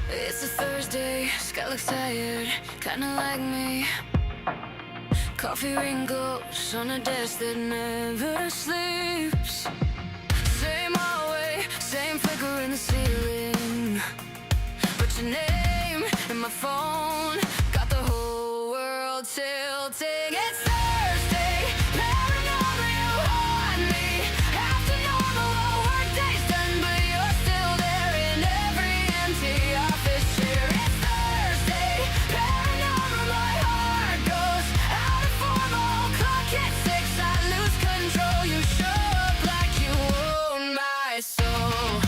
It's a Thursday, Sky looks tired, kinda like me. Coffee wrinkles on a desk that never sleeps. Same hallway, same flicker in the ceiling. But your name in my phone got the whole world tilting. It's Thursday, paranormal, you haunt me. After normal, all work day's done, but you're still there in every empty office chair. It's Thursday, paranormal, my heart goes out of formal. Clock hits 6, I lose control. You show up like you own my soul.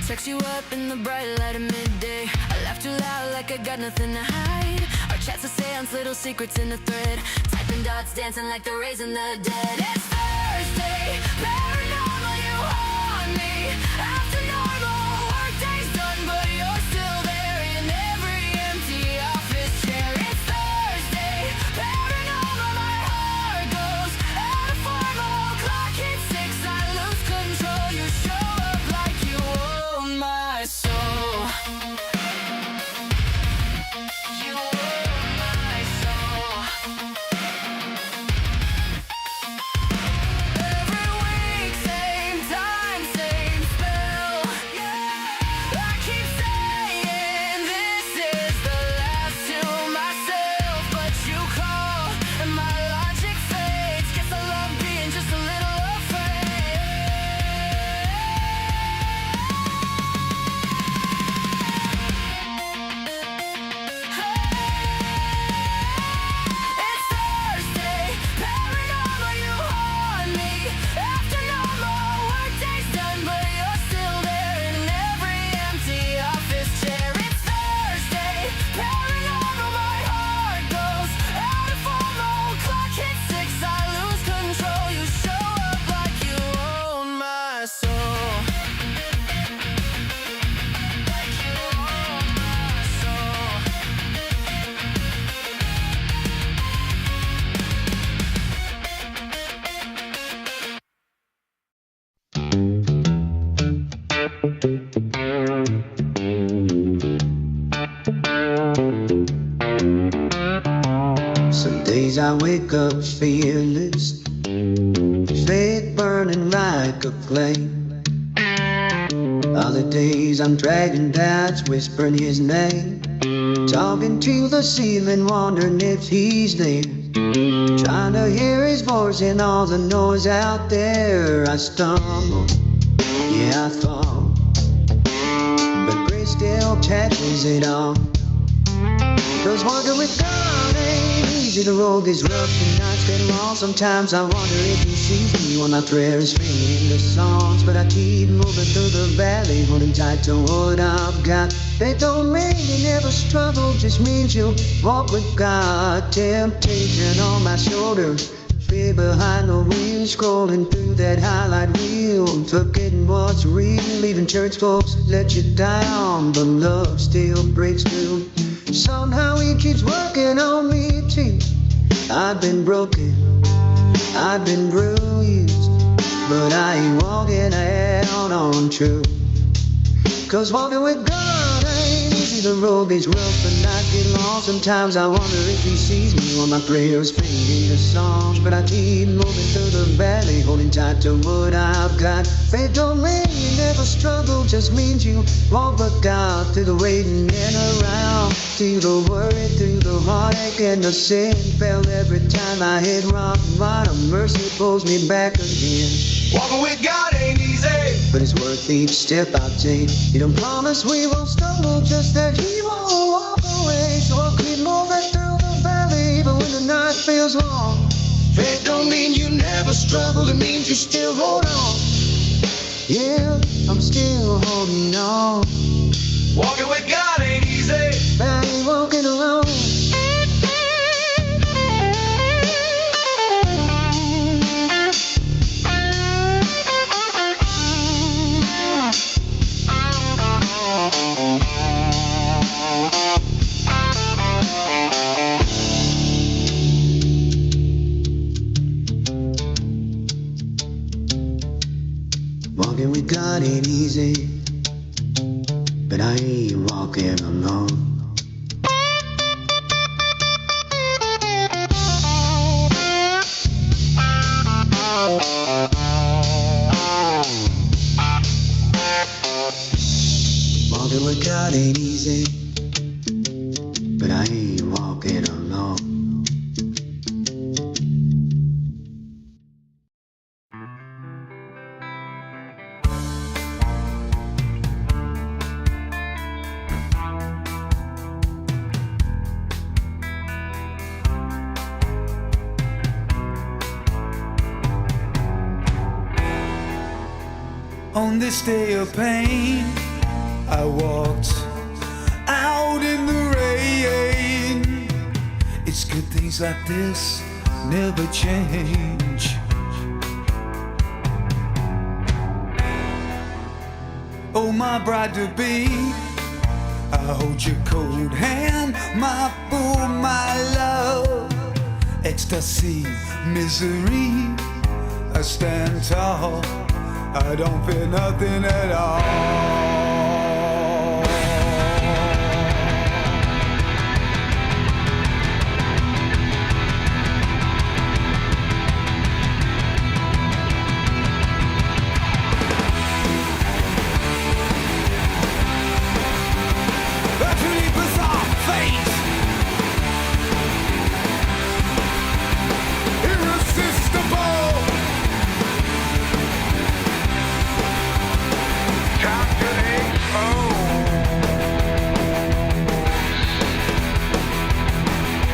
Text you up in the bright light of midday. I laugh too loud like I got nothing to hide. Our chats a seance, little secrets in the thread. Typing dots, dancing like the raising the dead. It's Thursday, paranormal, you haunt me. After normal, work day's done, but you're still there in every empty office chair. It's Thursday, paranormal, my heart goes out of formal. Clock hits 6, I lose control. You show up like you own my soul. You own my soul. Every week, same time, same spell. I keep saying this is the last to myself, but you call and my logic fades. Guess I love being just a little afraid. It's Thursday, paranormal, you haunt me. After normal, work day's done, but you're still there in every empty office chair. It's Thursday, paranormal, my heart goes out of formal. Clock hits 6, I lose control. You show up like you own my soul. Like you own my soul. Some days I wake up fearless, faith burning like a flame. Other days I'm dragging doubts, whispering his name, talking to the ceiling, wondering if he's there, trying to hear his voice in all the noise out there. I stumble, yeah I fall, but grace still catches it all. 'Cause walking with God ain't easy. The road gets rough, the nights get long. Sometimes I wonder if he sees me when my prayer is fading into songs. But I keep moving through the valley, holding tight to what I've got. That don't mean you never struggle, just means you walk with God. Temptation on my shoulders, fear behind the wheel, scrolling through that highlight reel, forgetting what's real. Leaving church folks let you down, but love still breaks through. Somehow he keeps working on me too. I've been broken, I've been bruised, but I ain't walking out on truth. 'Cause walking with God ain't easy. The road gets rough, the nights get long. Sometimes I wonder if he sees me when my prayers fade into songs. But I keep moving through the valley, holding tight to what I've got. Faith don't mean you never struggle, just means you won't look out. Through the waiting and around, through the worry, through the heartache and the sin. Felt every time I hit rock bottom, mercy pulls me back again. Walking with God ain't easy, but it's worth each step I take. He don't promise we won't stumble, just that he won't walk away. So I'll keep moving through the valley, even when the night feels long. faith don't mean you never struggle, it means you still hold on. Yeah, I'm still holding on. Walking with God ain't easy, But he won't Walking, we got it easy, but I ain't walking alone. Walking, we got it easy, but I ain't walking alone. On this day of pain, I walked out in the rain. It's good things like this never change. Oh, my bride-to-be, I hold your cold hand, my fool, my love. Ecstasy, misery, I stand tall, I don't fear nothing at all. A truly bizarre fate, irresistible.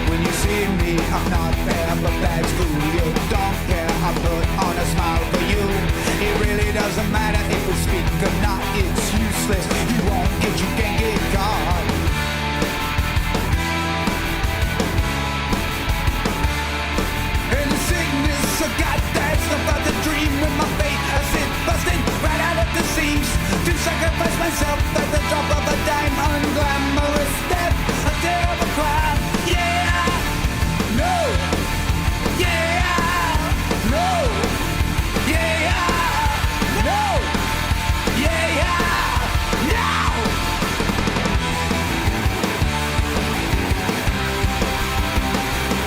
When you see me, I'm not there, but that's cool. You don't care, I put on a smile for you. It really doesn't matter if we speak or not, it's useless. You won't get, you can't get caught. And the sickness I got, that's about the dream with my fate. I sit busting right out of the seams to sacrifice myself at the drop of a dime. Unglamorous death, a terrible crime. Yeah, no, yeah, no, yeah, no, yeah, no.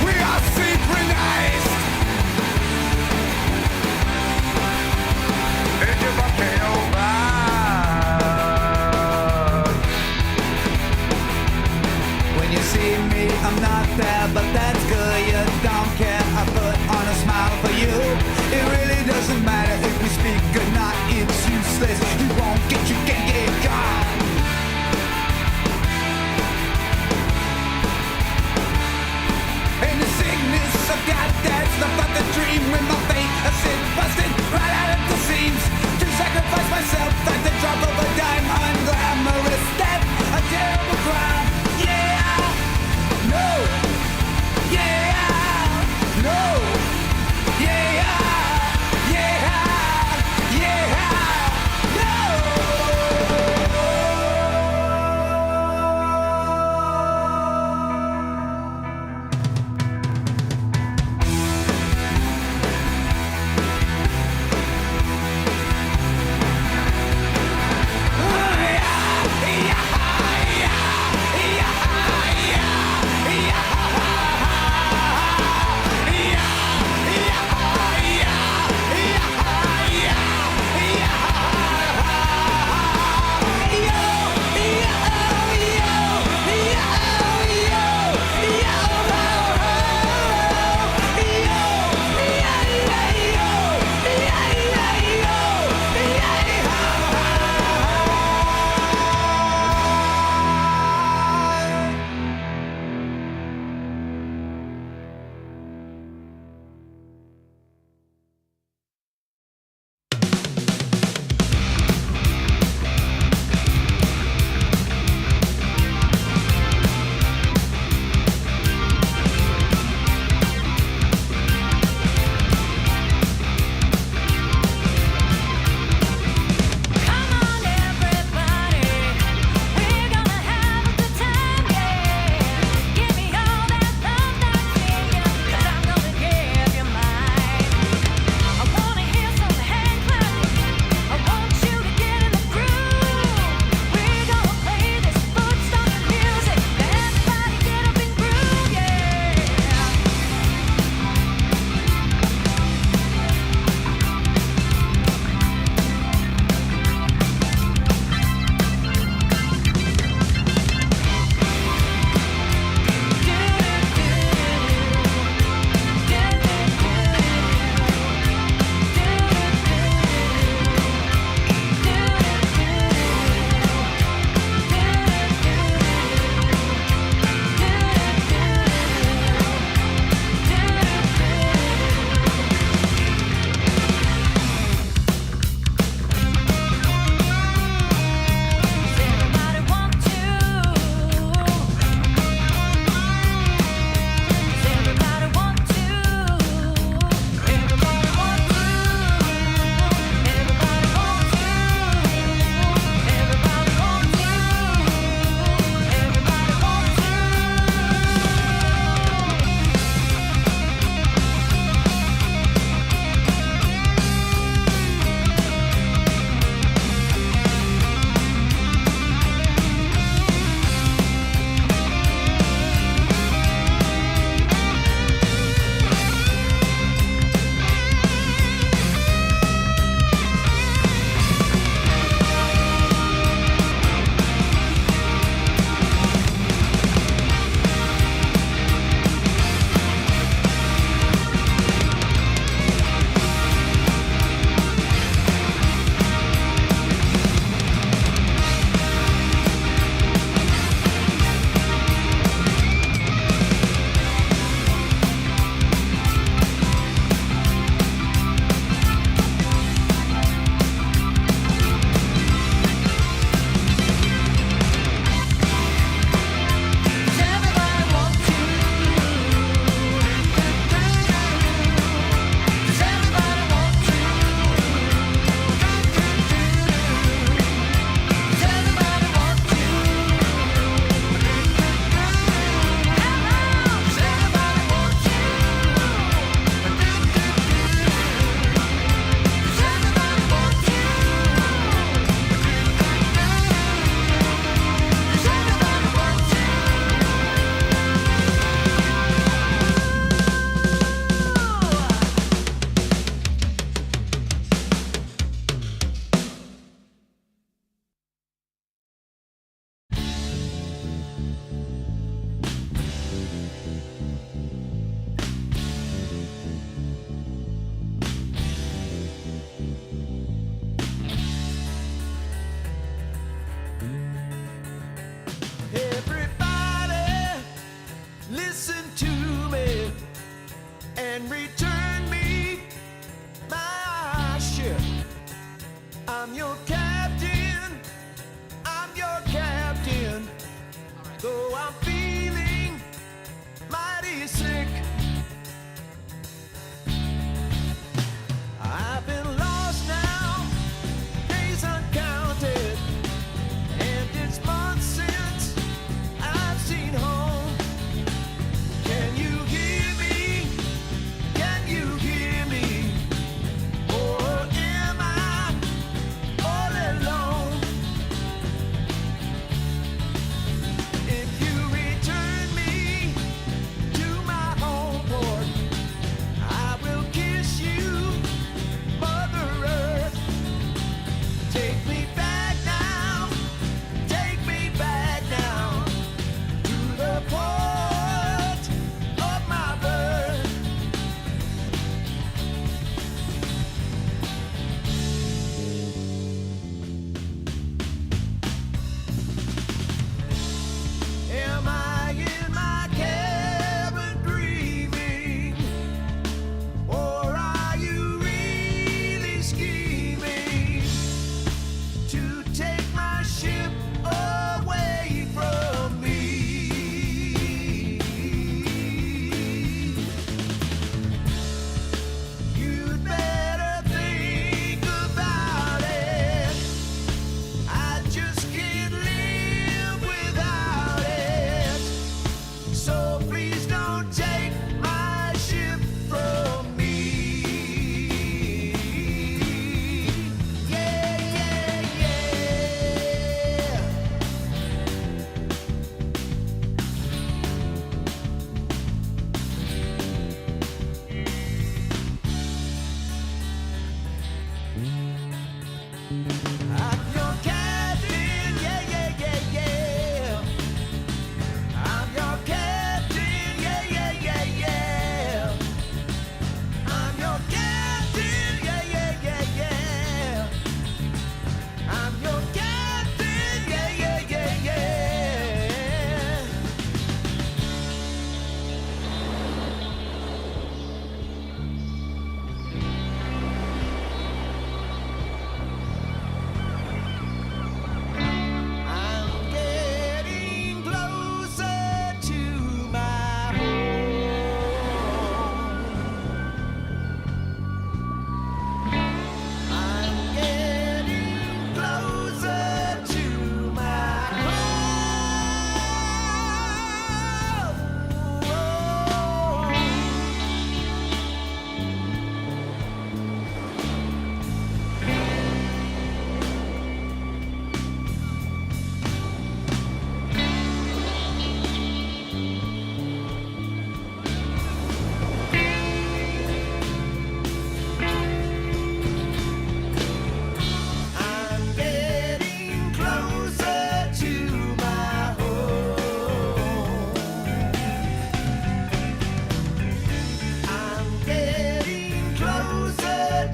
We are synchronized. It's a volcano vibe. When you see me, I'm not there, but that's good. You don't care, I put on a smile for you. It really doesn't matter if we speak or not, it's useless. You won't get, you can't get gone. And the sickness I got, that's about the dream with my fate. I sit busted right out of the seams to sacrifice myself at the drop of a dime. Unglamorous death, a terrible crime. Yeah, no, yeah, no, yeah, yeah, yeah, no.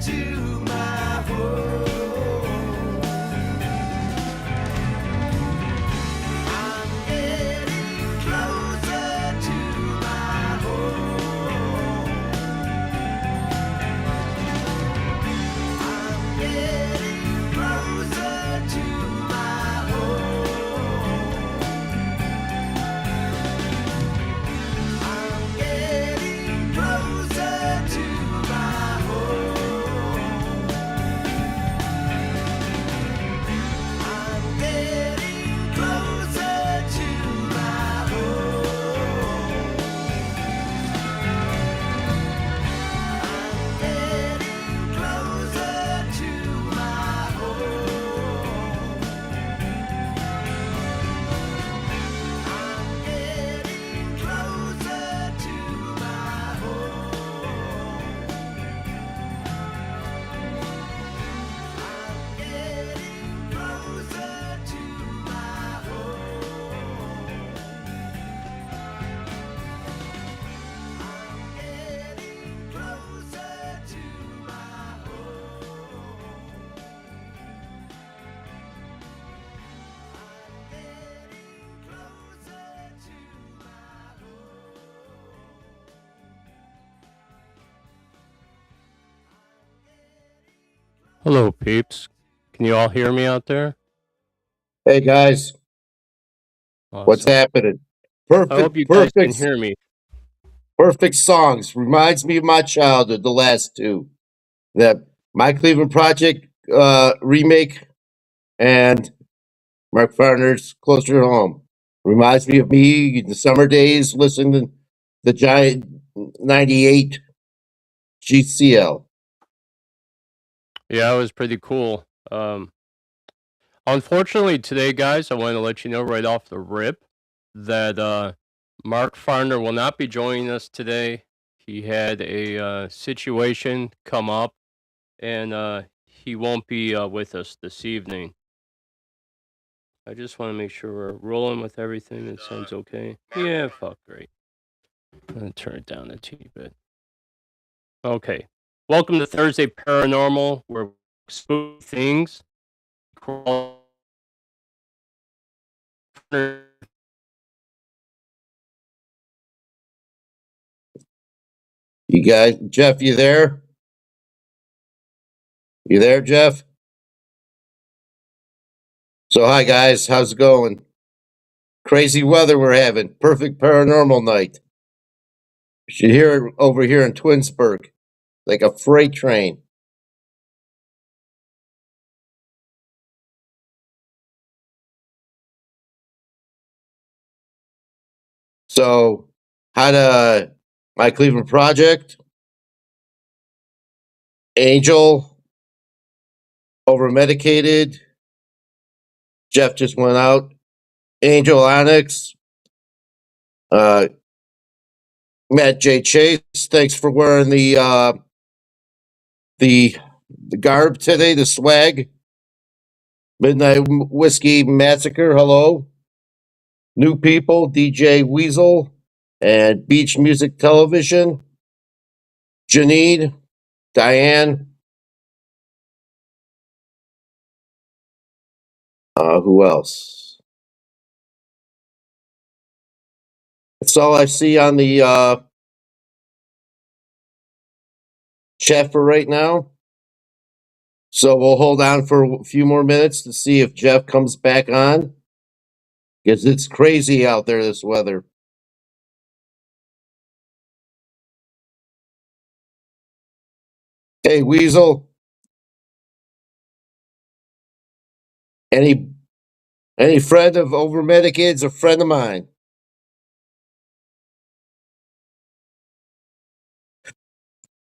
to my home. I'm getting closer to my home. I'm getting closer to my home. I'm getting closer to my home. I'm getting closer to my home. I'm getting closer to my home. I'm getting closer to my home. I'm getting closer to my home. I'm getting closer to my home. I'm getting closer to my Hello, peeps. Can you all hear me out there? Hey guys, what's Awesome. happening? I hope Perfect, you guys can perfect, hear me. perfect songs. Reminds me of my childhood. The last two, the My Cleveland Project remake and Mark Farner's Closer to Home. Reminds me of me in the summer days listening to the giant '98 GCL. Yeah, it was pretty cool. Unfortunately, today, guys, I want to let you know right off the rip that Mark Farner will not be joining us today. He had a situation come up, and he won't be with us this evening. I just want to make sure we're rolling with everything. It sounds okay. Yeah, fuck, great. I'm gonna turn it down a teeny bit. Okay. Welcome to Thursday Paranormal, where spooky things crawl. You guys, Jeff, you there? You there, Jeff? So hi guys, how's it going? Crazy weather we're having. Perfect paranormal night. You should hear it over here in Twinsburg, like a freight train. So, had My Cleveland Project, Angel, over medicated. Jeff just went out. Angel Onyx, uh, Matt J. Chase. Thanks for wearing the the garb today, the swag. Midnight Whiskey Massacre. Hello, new people. DJ Weasel and Beach Music Television. Janine, Diane. Who else? That's all I see on the chat for right now. So we'll hold on for a few more minutes to see if Jeff comes back on. Because it's crazy out there, this weather. Hey, Weasel. Any any friend of over medicated's a friend of mine.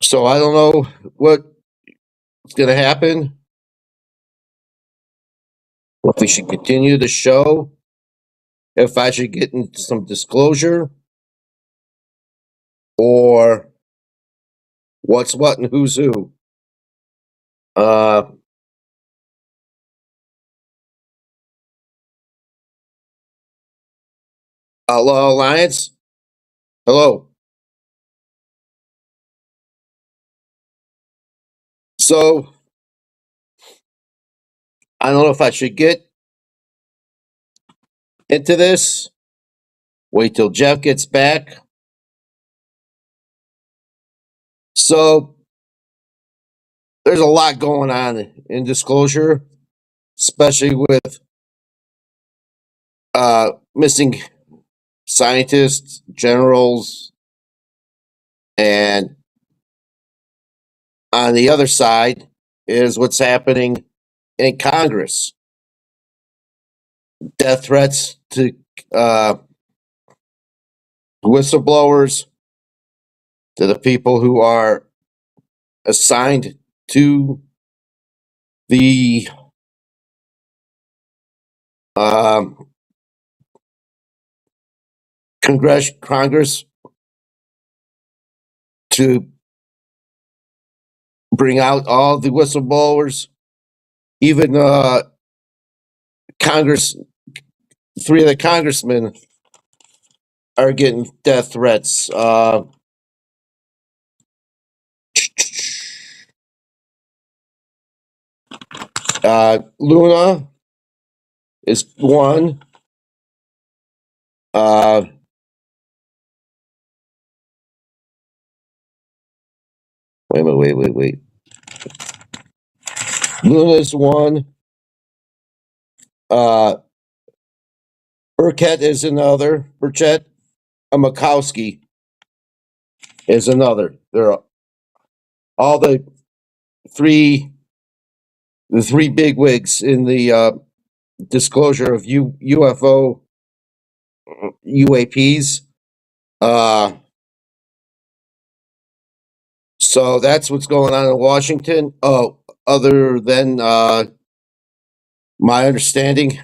So I don't know what's gonna happen. If we should continue the show, if I should get into some disclosure, or what's what and who's who. Uh, Outlaw Alliance. Hello. So I don't know if I should get into this. Wait till Jeff gets back. So there's a lot going on in disclosure, especially with missing scientists, generals, and on the other side is what's happening in Congress. Death threats to uh, whistleblowers, to the people who are assigned to the um, Congress to bring out all the whistleblowers. Even Congress, 3 of the congressmen are getting death threats. Luna is one. Uh, wait. Luna is one. Uh, Burkett is another. Burchett Makowski is another. They're all the three big wigs in the disclosure of UFO UAPs. Uh, so that's what's going on in Washington. Oh, other than my understanding,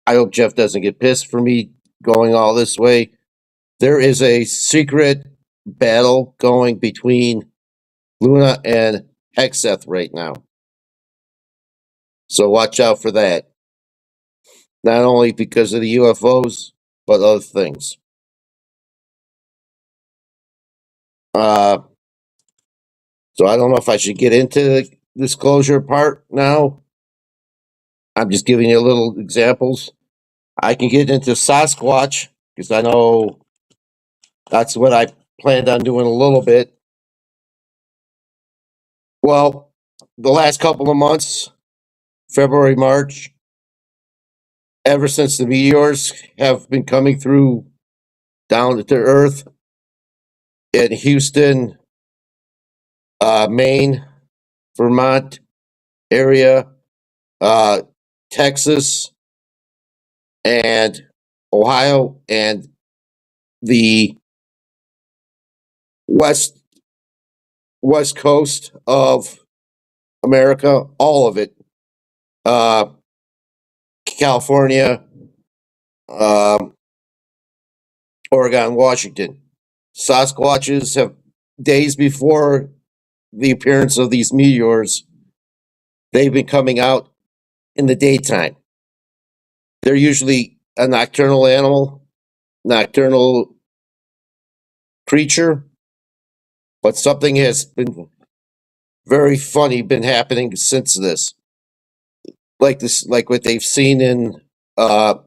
I hope Jeff doesn't get pissed for me going all this way. There is a secret battle going between Luna and Hexeth right now. So watch out for that. Not only because of the UFOs, but other things. So I don't know if I should get into the disclosure part now. I'm just giving you little examples. I can get into Sasquatch because I know that's what I planned on doing a little bit. Well, the last couple of months, February, March, ever since the meteors have been coming through down to Earth in Houston, Maine, Vermont area, Texas, and Ohio, and the west coast of America, all of it, uh, California, um, Oregon, Washington. Sasquatches have, days before the appearance of these meteors, they've been coming out in the daytime. They're usually a nocturnal creature, but something has been very funny been happening since this. Like what they've seen in down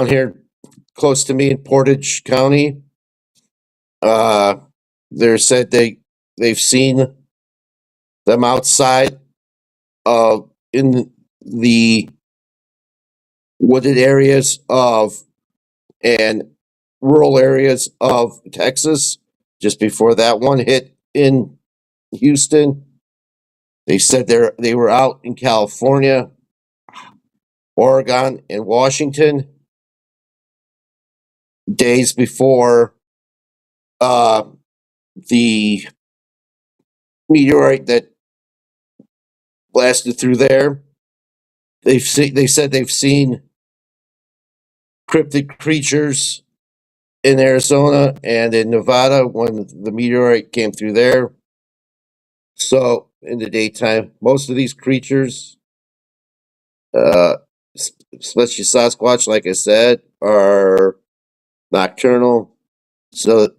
here close to me in Portage County. They said they've seen them outside in the wooded areas of and rural areas of Texas just before that one hit in Houston. They said they were out in California, Oregon, and Washington days before the meteorite that blasted through there. They said they've seen cryptid creatures in Arizona and in Nevada when the meteorite came through there. So in the daytime, most of these creatures, especially Sasquatch, like I said, are nocturnal. So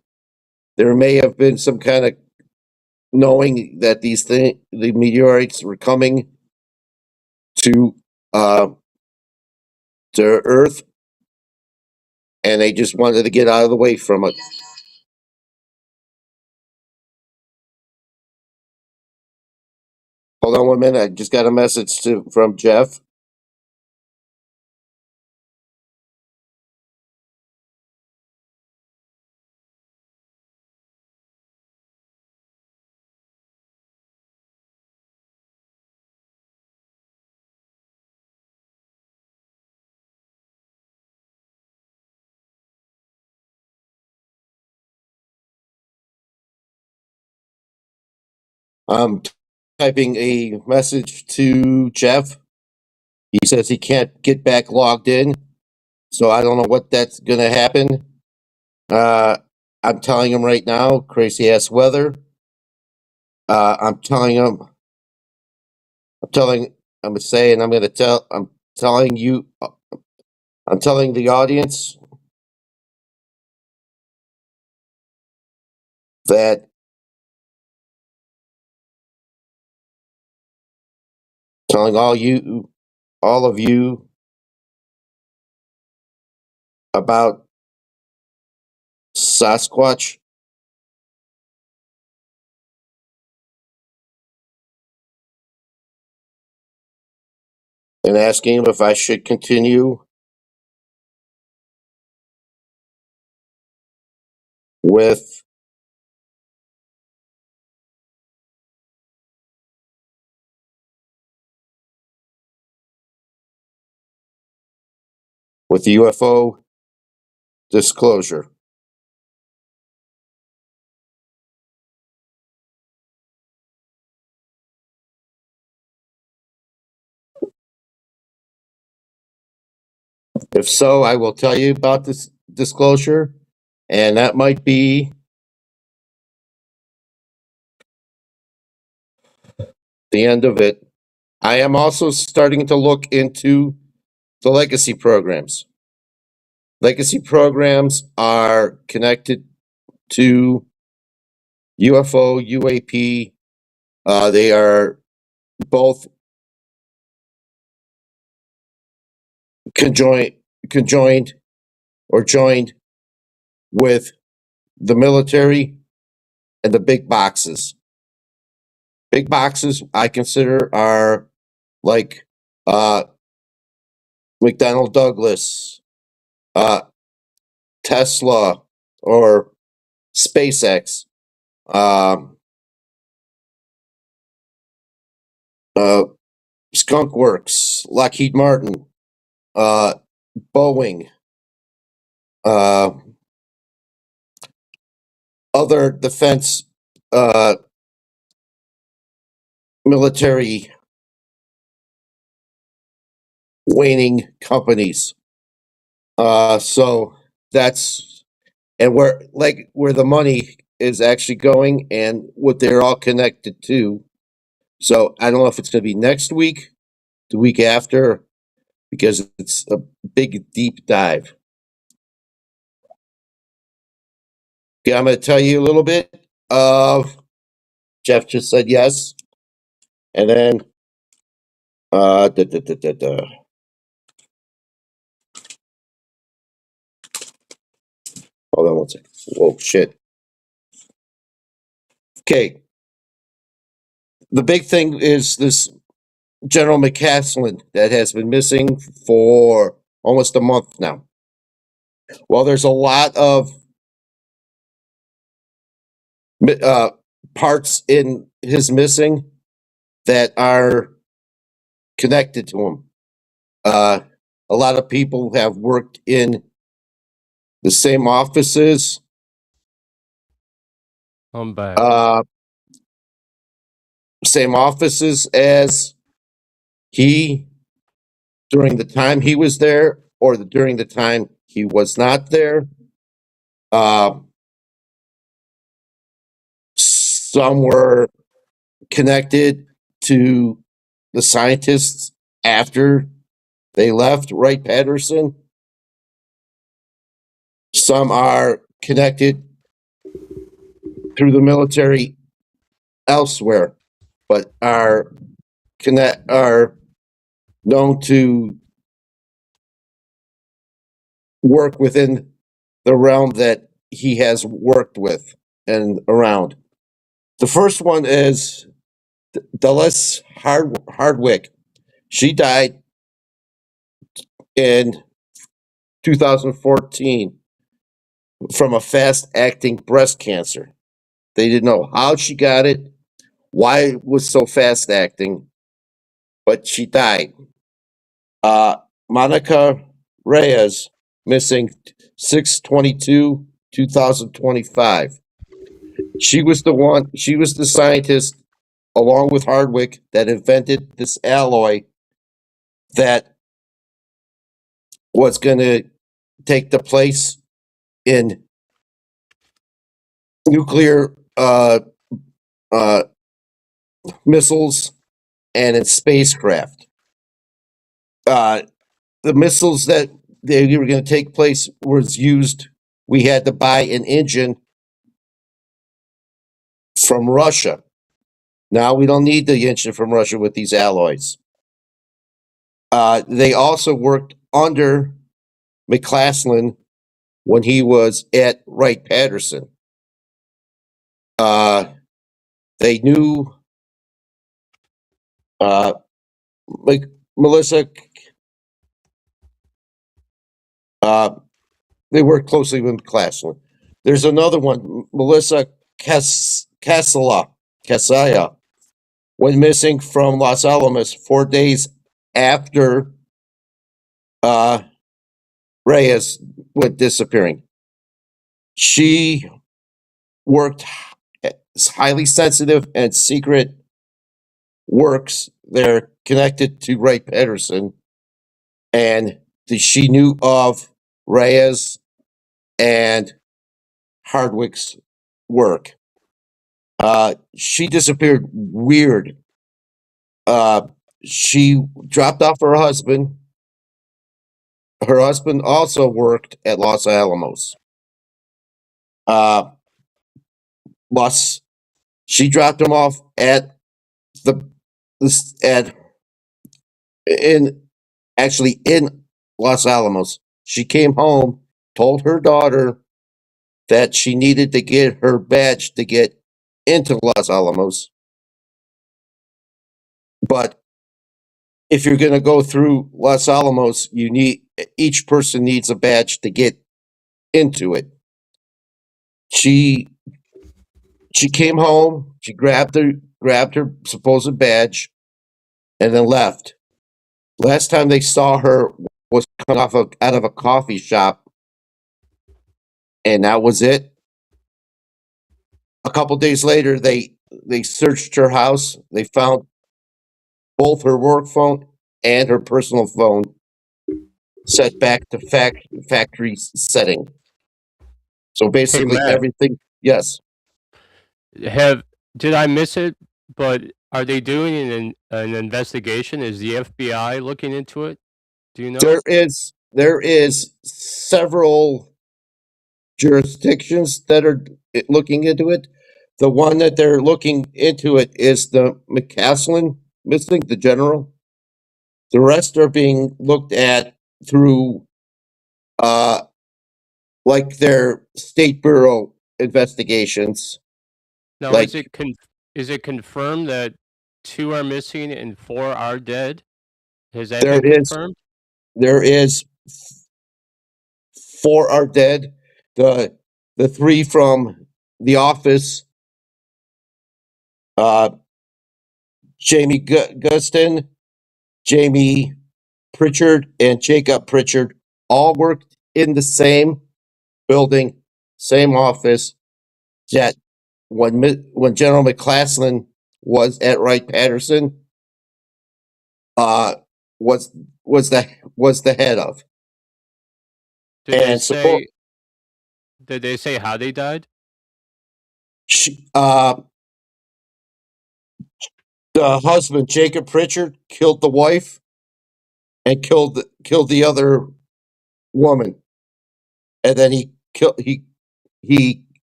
there may have been some kind of knowing that the meteorites were coming to uh, to Earth, and they just wanted to get out of the way from it. Hold on 1 minute. I just got a message from Jeff. I'm typing a message to Jeff. He says he can't get back logged in, so I don't know what that's going to happen. I'm telling him right now, crazy ass weather. I'm telling him, I'm saying, I'm telling you, I'm telling the audience that, telling all of you about Sasquatch. And asking him if I should continue with UFO disclosure. If so, I will tell you about this disclosure, and that might be the end of it. I am also starting to look into the legacy programs. Legacy programs are connected to UFO, UAP. They are both conjoined or joined with the military and the big boxes. Big boxes I consider are like McDonnell Douglas, uh, Tesla, or SpaceX, um, uh, Skunk Works, Lockheed Martin, uh, Boeing, uh, other defense military waning companies. So that's and where the money is actually going and what they're all connected to. So I don't know if it's going to be next week, the week after, because it's a big deep dive. Okay, I'm going to tell you a little bit of. Jeff just said yes, and then da, da, da, da, da. Hold on one second. Whoa, shit. Okay, the big thing is this General McCaslin that has been missing for almost a month now. Well, there's a lot of parts in his missing that are connected to him. A lot of people have worked in the same offices. I'm back. Same offices as he during the time he was there or during the time he was not there. Some were connected to the scientists after they left Wright Patterson. Some are connected through the military elsewhere, but are known to work within the realm that he has worked with and around. The first one is Dulles Hardwick. She died in 2014 from a fast acting breast cancer. They didn't know how she got it, why it was so fast acting, but she died. Monica Reyes, missing 6/22, 2025. She was the scientist, along with Hardwick, that invented this alloy that was going to take the place in nuclear uh, missiles and in spacecraft. The missiles that they were going to take place was used. We had to buy an engine from Russia. Now we don't need the engine from Russia with these alloys. They also worked under McCaslin when he was at Wright Patterson. They knew Melissa. They worked closely with McCaslin. There's another one, Melissa Casella, went missing from Los Alamos 4 days after Reyes went disappearing. She worked highly sensitive and secret works. They're connected to Wright Patterson, and she knew of Reyes and Hardwick's work. She disappeared weird. She dropped off her husband. Her husband also worked at Los Alamos. She dropped him off at in Los Alamos. She came home, told her daughter that she needed to get her badge to get into Los Alamos. But if you're going to go through Los Alamos, each person needs a badge to get into it. She came home, she grabbed her supposed badge, and then left. Last time they saw her was coming out of a coffee shop, and that was it. A couple days later, they searched her house. They found both her work phone and her personal phone set back to factory setting. So Hey, basically, Matt, everything. Yes, did I miss it? But are they doing an investigation? Is the FBI looking into it? Do you know? there is several jurisdictions that are looking into it. The one that they're looking into it is the McCaslin missing, the general. The rest are being looked at through like their state bureau investigations. Now, Like is it confirmed that 2 are missing and 4 are dead? Has that there been is confirmed? there is 4 are dead. The 3 from The Office, uh, Jamie Gustin, Jamie Pritchard, and Jacob Pritchard all worked in the same building, same office. Yet when General McCaslin was at Wright Patterson, uh, was was the head of. Did they And support say did they say how they died? she, the husband Jacob Pritchard killed the wife and killed the other woman, and then he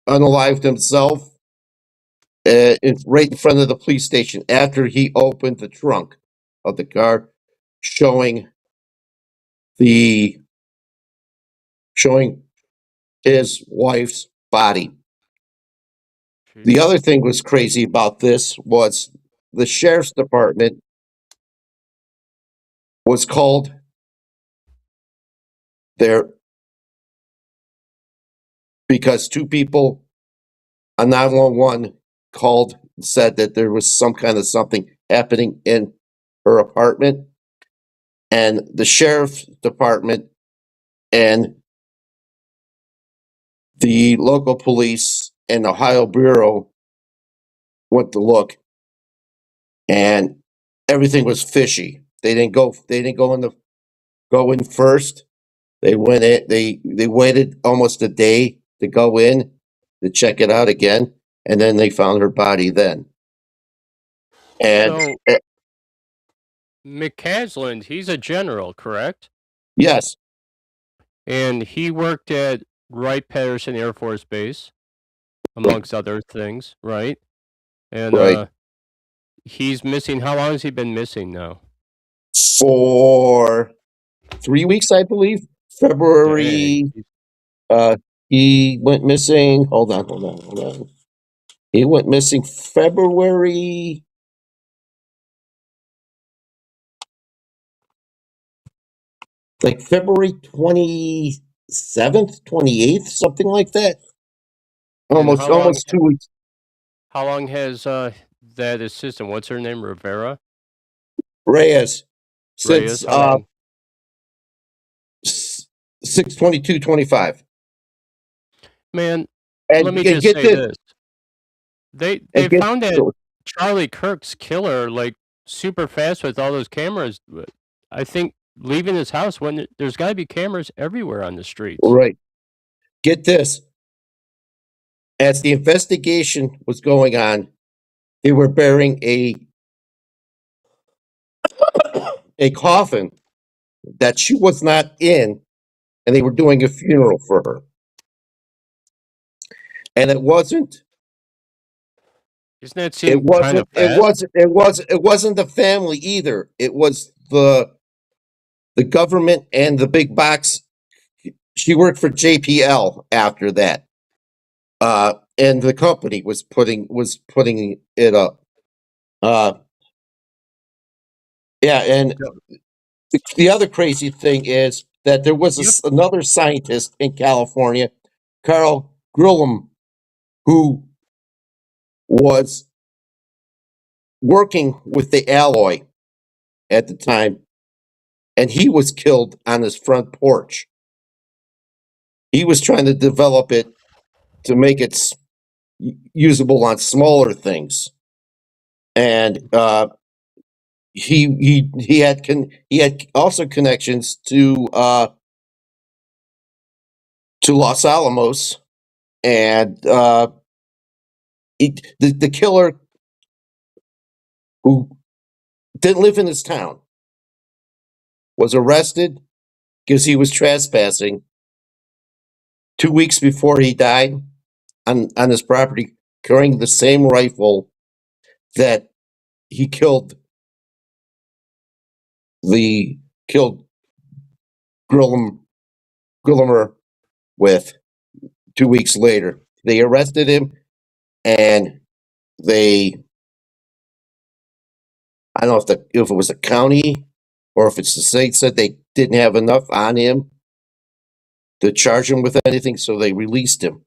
unalived himself it's right in front of the police station after he opened the trunk of the car, showing the showing his wife's body. The Jeez. other thing was crazy about this was the sheriff's department was called there because two people on 911 called and said that there was some kind of something happening in her apartment. And the sheriff's department and the local police and Ohio Bureau went to look, and everything was fishy. They didn't go. They didn't go in first. They went in. They waited almost a day to go in to check it out again, and then they found her body. Then, and So McCasland, he's a general, correct? yes, And he worked at Wright-Patterson Air Force Base, amongst other things, right? And right. he's missing. How long has he been missing now? For 3 weeks, I believe. Dang. February. He went missing. Hold on. He went missing February. Like February 27th, 28th, something like that. And Almost 2 weeks. how long has that assistant? What's her name? Rivera? Reyes since Reyes? How long? 6/22/25. Man, let And me just get say this. this. They And get found that Charlie Kirk's killer like super fast with all those cameras. I think leaving his house when there's got to be cameras everywhere on the streets. right. Get this. As the investigation was going on, they were burying a coffin that she was not in, and they were doing a funeral for her. And it wasn't Doesn't that it seem kind of wasn't it fast? wasn't it wasn't the family either. It was the government and the big box. She worked for JPL after that. And the company was putting it up. Uh yeah, and the other crazy thing is that there was Yep. another scientist in California, Carl Grillum, who was working with the alloy at the time, and he was killed on his front porch. He was trying to develop it to make it usable on smaller things, and he had also connections to Los Alamos, and the killer who didn't live in his town was arrested because he was trespassing 2 weeks before he died on his property, carrying the same rifle that he killed Grillimer with 2 weeks later. They arrested him, and I don't know if it was a county or if it's the state said they didn't have enough on him to charge him with anything, so they released him.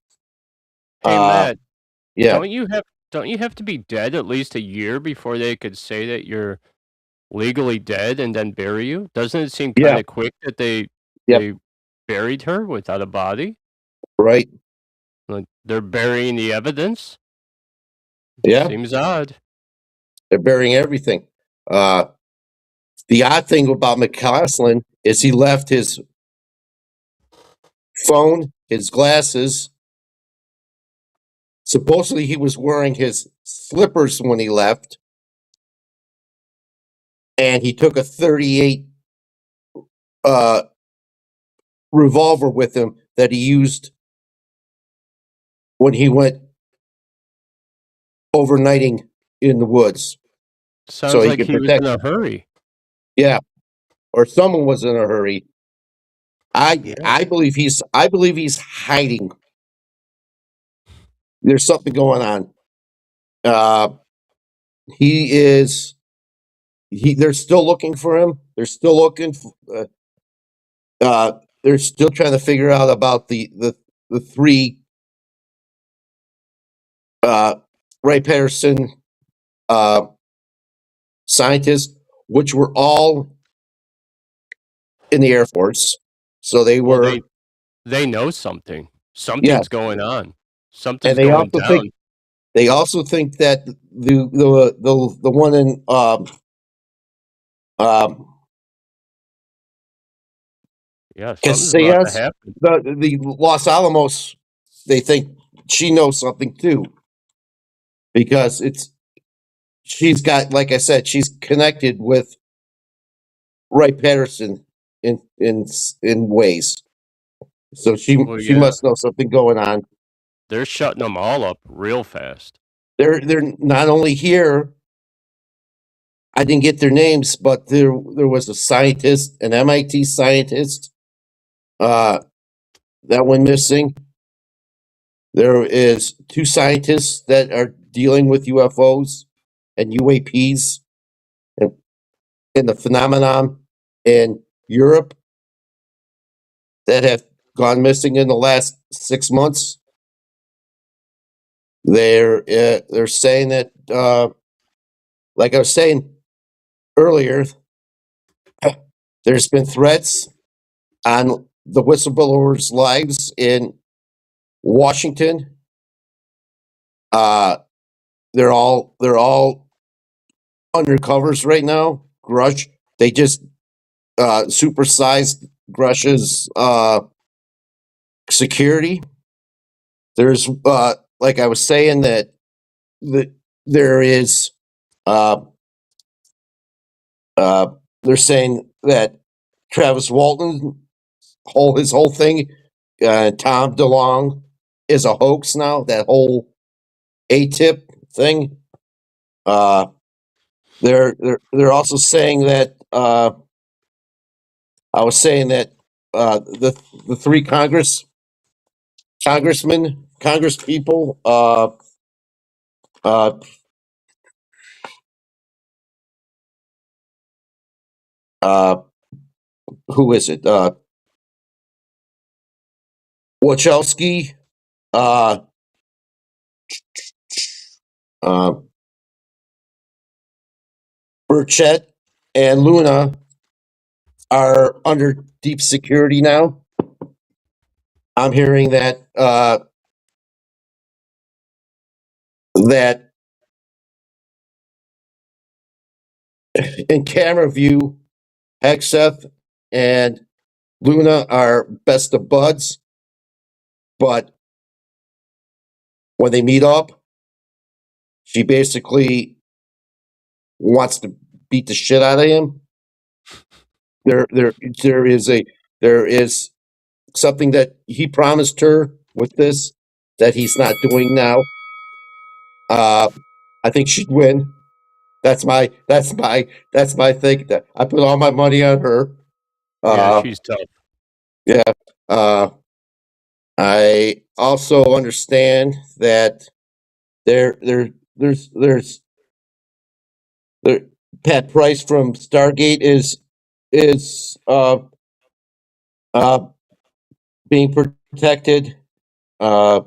Hey Matt, Yeah, don't you have to be dead at least a year before they could say that you're legally dead and then bury you? Doesn't it seem kind yeah, of quick that yep, they buried her without a body? right, Like they're burying the evidence? yeah. Seems odd. They're burying everything. Uh, the odd thing about McCaslin is he left his phone, his glasses. Supposedly, he was wearing his slippers when he left, and he took a 38 uh, revolver with him that he used when he went overnighting in the woods so Sounds he like can he was protect. in a hurry. Yeah, or someone was in a hurry. I Yeah. I believe he's hiding. There's something going on. Uh, he is. They're still looking for him. They're still looking. They're still trying to figure out about the three uh, Ray Patterson uh, scientists, which were all in the Air Force. So they Well, were, they know something. yeah, Something's going on. and Something's going down. they also think that the one in um, Yeah, something's about to Casillas, happen. the Los Alamos, they think she knows something too because she's got, like I said, she's connected with Wright Patterson in ways. So Well, she yeah, must know something going on. they're shutting them all up real fast. They're not only here. I didn't get their names, but there was a scientist, an MIT scientist, uh, that went missing. There is two scientists that are dealing with UFOs and UAPs and, and the phenomenon in Europe that have gone missing in the last 6 months. They're saying that, like I was saying earlier, there's been threats on the whistleblowers' lives in Washington. Uh, they're all undercovers right now. Grush, they just supersized Grush's security. There's like I was saying that there is uh, uh, they're saying that Travis Walton his whole thing, Tom DeLong is a hoax now. That whole ATIP thing. Uh, they're also saying that I was saying that the three Congress people, uh, uh, who is it? Wachowski, uh, uh, Burchett, and Luna are under deep security now. I'm hearing that that in camera view, Hexeth and Luna are best of buds, but when they meet up, she basically wants to beat the shit out of him. There, there, there is a there is something that he promised her with this that he's not doing now. Uh, I think she'd win. That's my thing. That I put all my money on her. Yeah, Uh, she's tough. yeah. Uh, I also understand that there, there, there's there. Pat Price from Stargate is uh, being protected. Uh,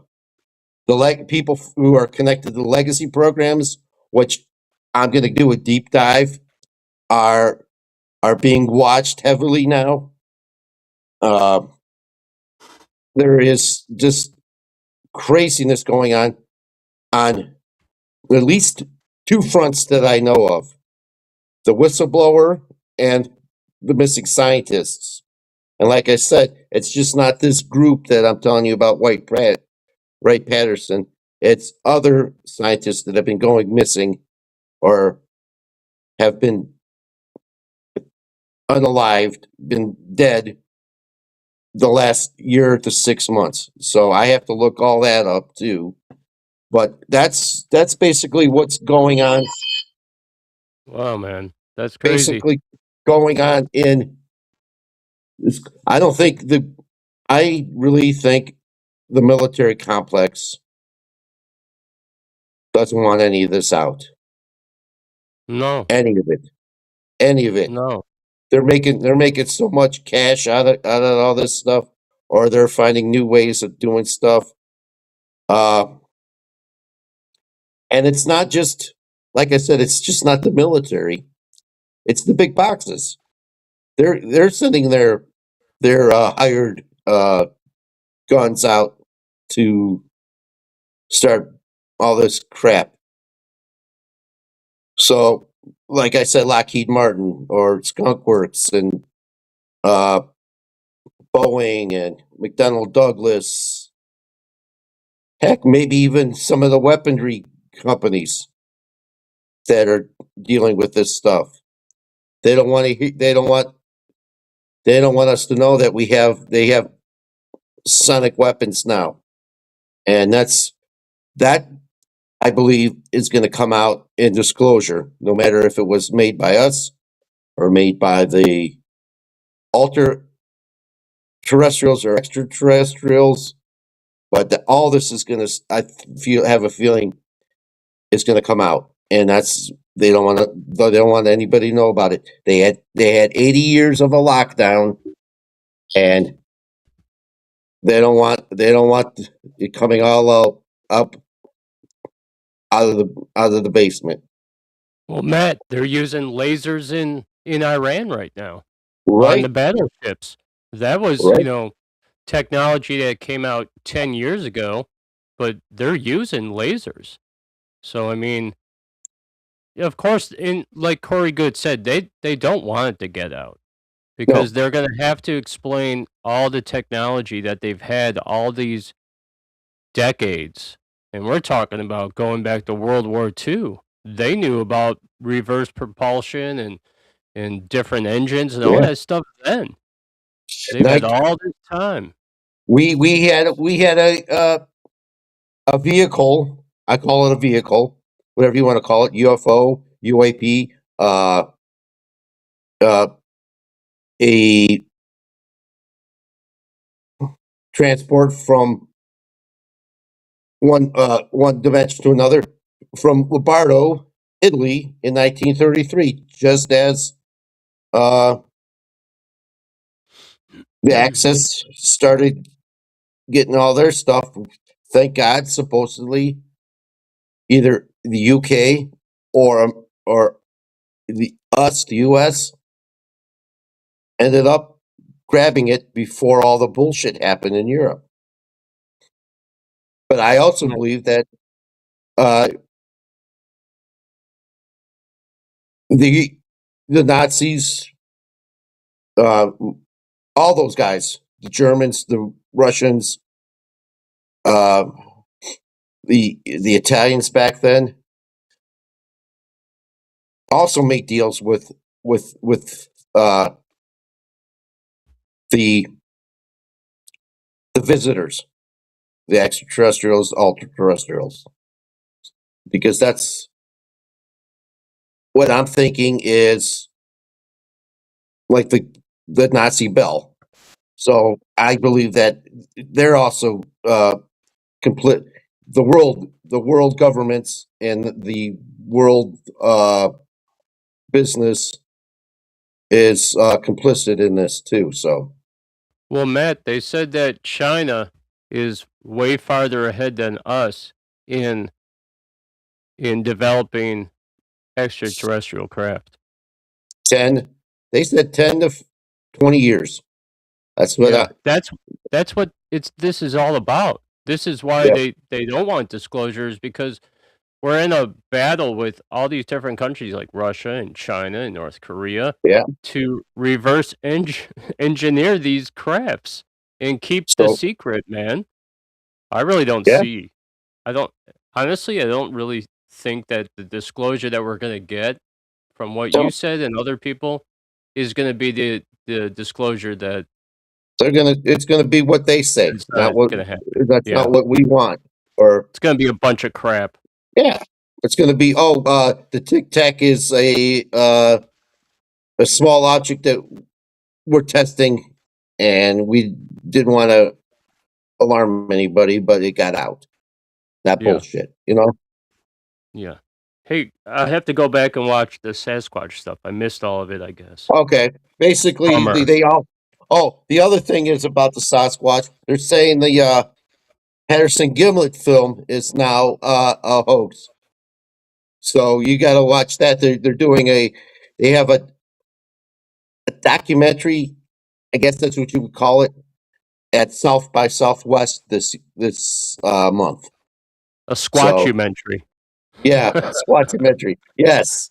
people who are connected to the legacy programs, which I'm going to do a deep dive, are being watched heavily now. Uh, there is just craziness going on at least two fronts that I know of: the whistleblower and the missing scientists. And like I said, it's just not this group that I'm telling you about, Ray Patterson. It's other scientists that have been going missing or have been unalived, been dead the last year to 6 months. So I have to look all that up too. But that's basically what's going on. Wow, man, that's crazy. Basically going on in this. I don't think the. I really think the military complex doesn't want any of this out. No, Any of it. Any of it. no. They're making so much cash out of all this stuff, or they're finding new ways of doing stuff. Uh, and it's not just like I said, it's just not the military. It's the big boxes. They're sending their hired guns out to start all this crap. So, like I said, Lockheed Martin or Skunk Works and uh, Boeing and McDonnell Douglas, heck, maybe even some of the weaponry companies that are dealing with this stuff. They don't want to. They don't want us to know that they have sonic weapons now, and that I believe is going to come out in disclosure, no matter if it was made by us or made by the alter terrestrials or extraterrestrials. But all this is going to, have a feeling, it's going to come out, and that's they don't want to. They don't want anybody to know about it. They had 80 years of a lockdown, and they don't want it coming all up out of the basement. Well, Matt, they're using lasers in Iran right now on the Right, battleships. That was, right. technology that came out 10 years ago, but they're using lasers. So, I mean, yeah, of course, in like Corey Good said, they don't want it to get out No, because they're going to have to explain all the technology that they've had all these decades. And we're talking about going back to World War II. They knew about reverse propulsion and different engines and all yeah. that stuff then. They've had Like all this time. we had a vehicle. I call it a vehicle, whatever you want to call it, UFO, UAP, uh, a transport from one dimension to another from Lombardo, Italy, in 1933, just as uh, the Axis started getting all their stuff. Thank God, supposedly either the UK or the US, ended up grabbing it before all the bullshit happened in Europe. But I also Yeah. believe that uh, the the Nazis, uh, all those guys, the Germans, the Russians, uh, the Italians back then, also make deals with the the visitors, the extraterrestrials, ultra terrestrials, because that's what I'm thinking is like the Nazi bell. So I believe that they're also complete the world governments and the world business is complicit in this too. So Well, Matt, they said that China is way farther ahead than us in in developing extraterrestrial craft. 10, they said 10 to 20 years. That's what Yeah, I that's what it's this is all about. This is why yeah they don't want disclosures because we're in a battle with all these different countries like Russia and China and North Korea yeah. to reverse engineer these crafts and keep the So secret, man. I really don't yeah, see I don't honestly, I don't really think that the disclosure that we're gonna get from what you so said and other people is gonna be the disclosure it's gonna be what they say, that's not not what gonna happen. that's Yeah. not what we want. or It's gonna be a bunch of crap. yeah, it's going to be the Tic Tac is a small object that we're testing, and we didn't want to alarm anybody, but it got out. That Yeah, bullshit, you know. yeah. Hey, I have to go back and watch the Sasquatch stuff. I missed all of it, I guess. Okay, basically Bummer. they all. Oh, the other thing is about the Sasquatch. They're saying the Patterson Gimlet film is now a hoax. So you got to watch that. They're doing they have a documentary. I guess that's what you would call it at South by Southwest this month. A So squatchumentary. yeah, Squatchumentary. Yes.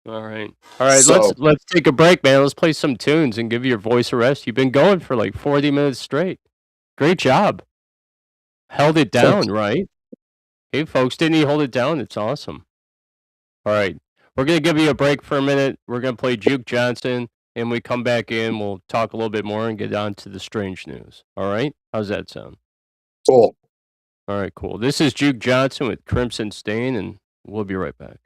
All right. All right, So let's take a break, man. Let's play some tunes and give your voice a rest. You've been going for like 40 minutes straight. Great job. Held it thanks. down, right? Hey folks, didn't he hold it down? It's awesome. All right. We're gonna give you a break for a minute. We're gonna play Juke Johnson, and we come back in, we'll talk a little bit more and get on to the strange news. All right? How's that sound? Cool. All right, cool. This is Juke Johnson with Crimson Stain, and we'll be right back.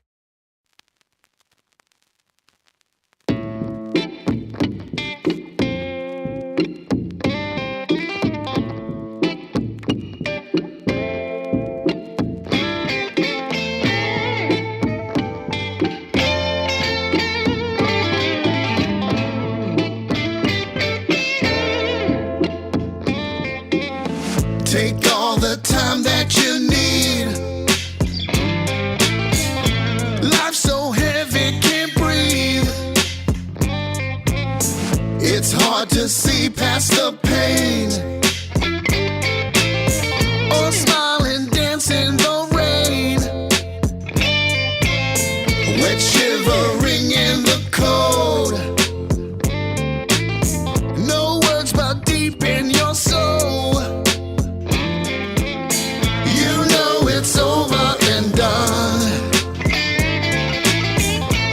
Take all the time that you need. Life's so heavy, can't breathe. It's hard to see past the pain. Or smile and dance in the rain. Wet shivering in the cold. No words but deep in your soul. You know it's over and done.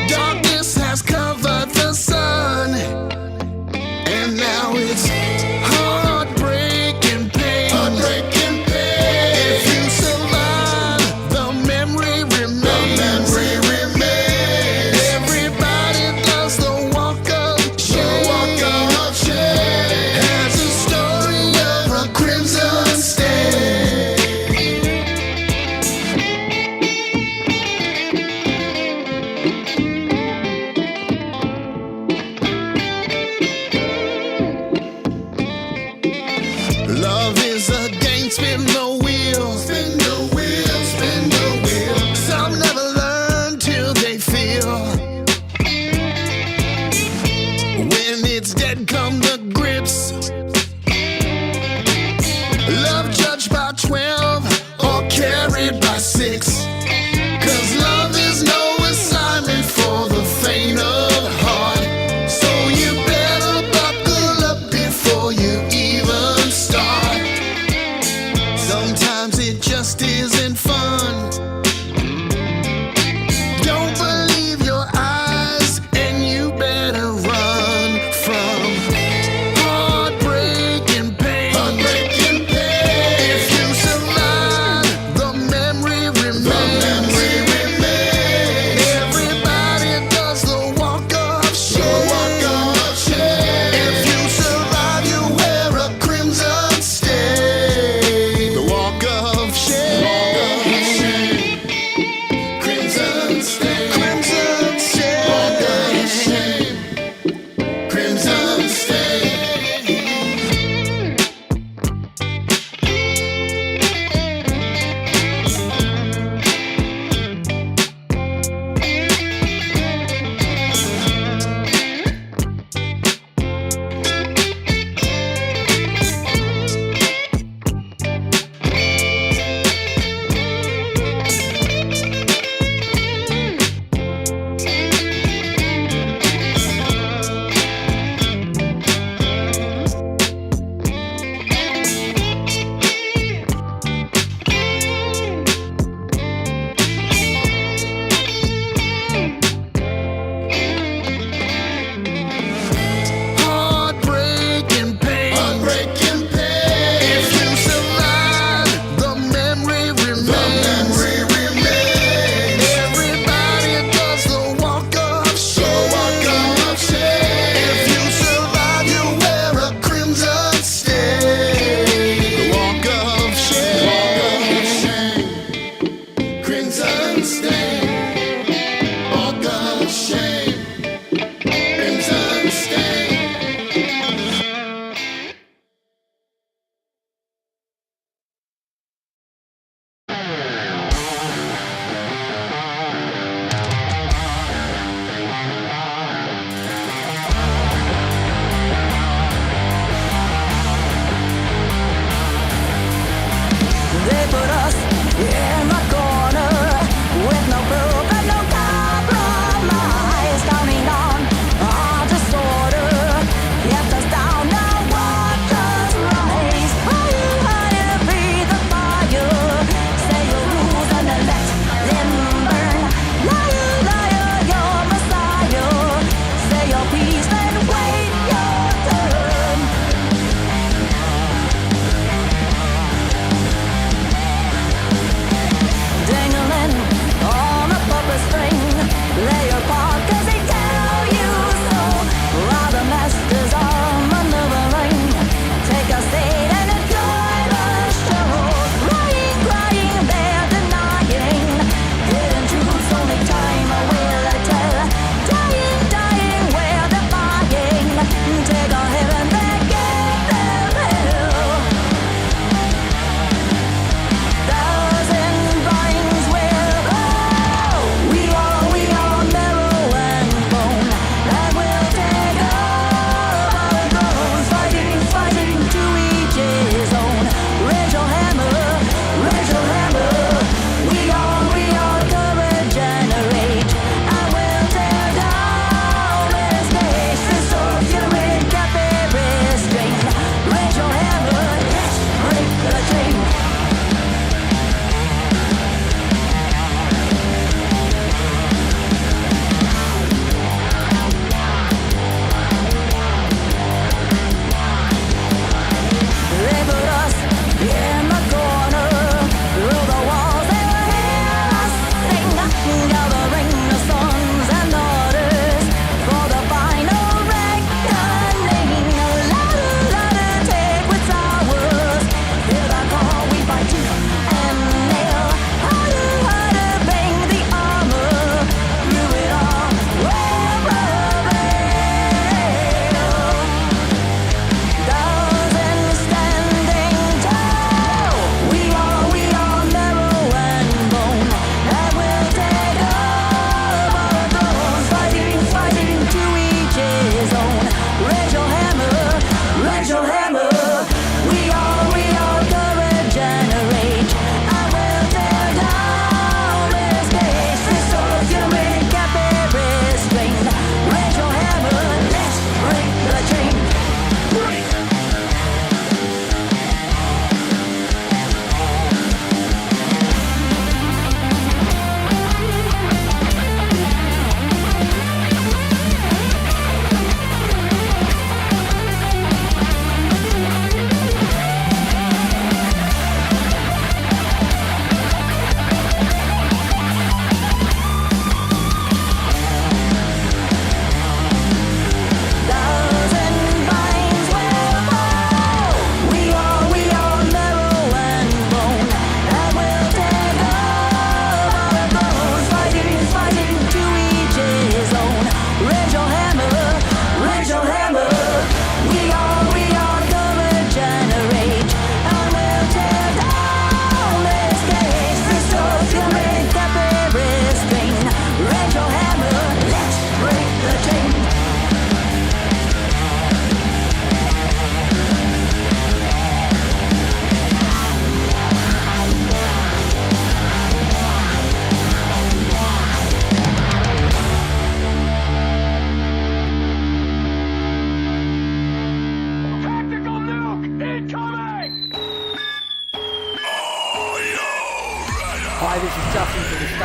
Darkness has covered the sun, and now it's heartbreaking pain. Heartbreaking pain. If you survive, the memory remains. The memory remains.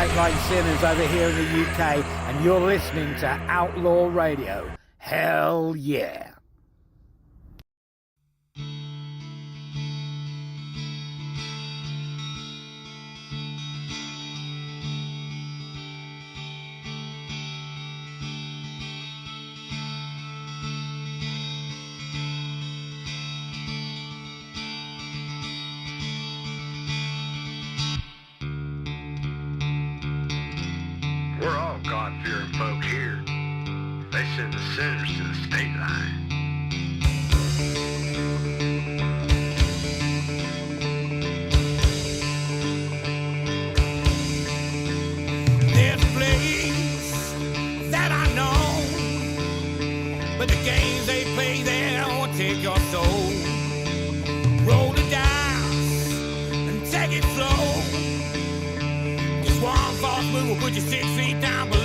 Fight Like Sinners over here in the UK, and you're listening to Outlaw Radio. Hell yeah. We're all God-fearing folk here. They send the sinners to the state line. There's a place that I know, but the games they play there won't take your soul. Roll the dice and take it slow. Just one false move will put you 6 feet down below.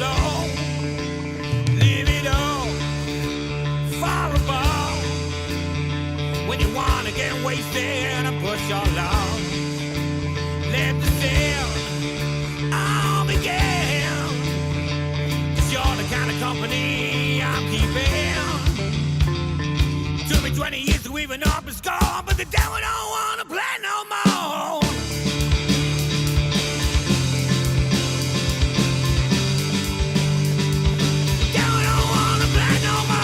Live it up, far above. When you wanna get wasted and push your love, let the sin all begin. 'Cause you're the kind of company I'm keeping. Took me 20 years to even up a score, but the devil don't wanna play no more. Devil don't wanna play no more.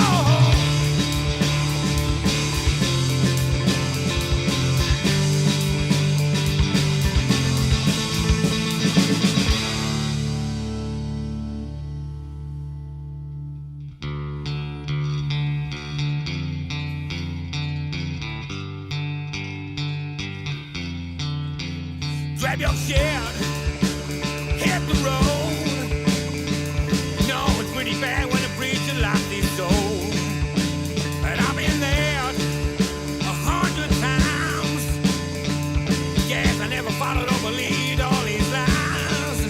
Grab your shit, hit the road. No, it's pretty bad when a preacher lost his soul. And I've been there 100 times. Yes, I never followed or believed all his lies.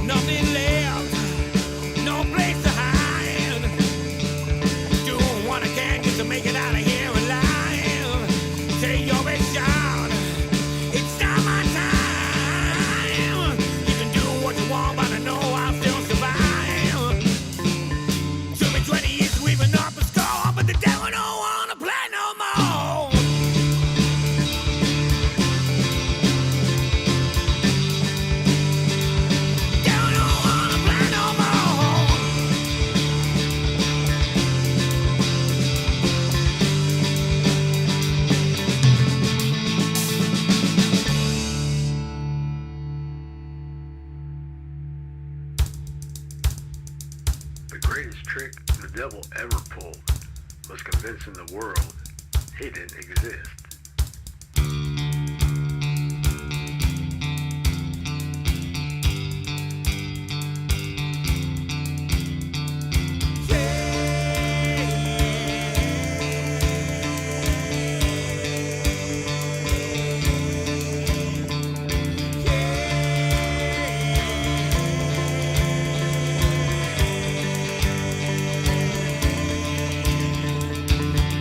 Nothing left, no place to hide. Doing what I can just to make it out of here alive. Take your best shot. It's not my time. You can do what you want, but I know I'll still survive. Took me 20 years to even up a score, but the devil don't wanna play no more. Devil don't wanna play no more. The greatest trick the devil ever pulled was convincing the world he didn't exist.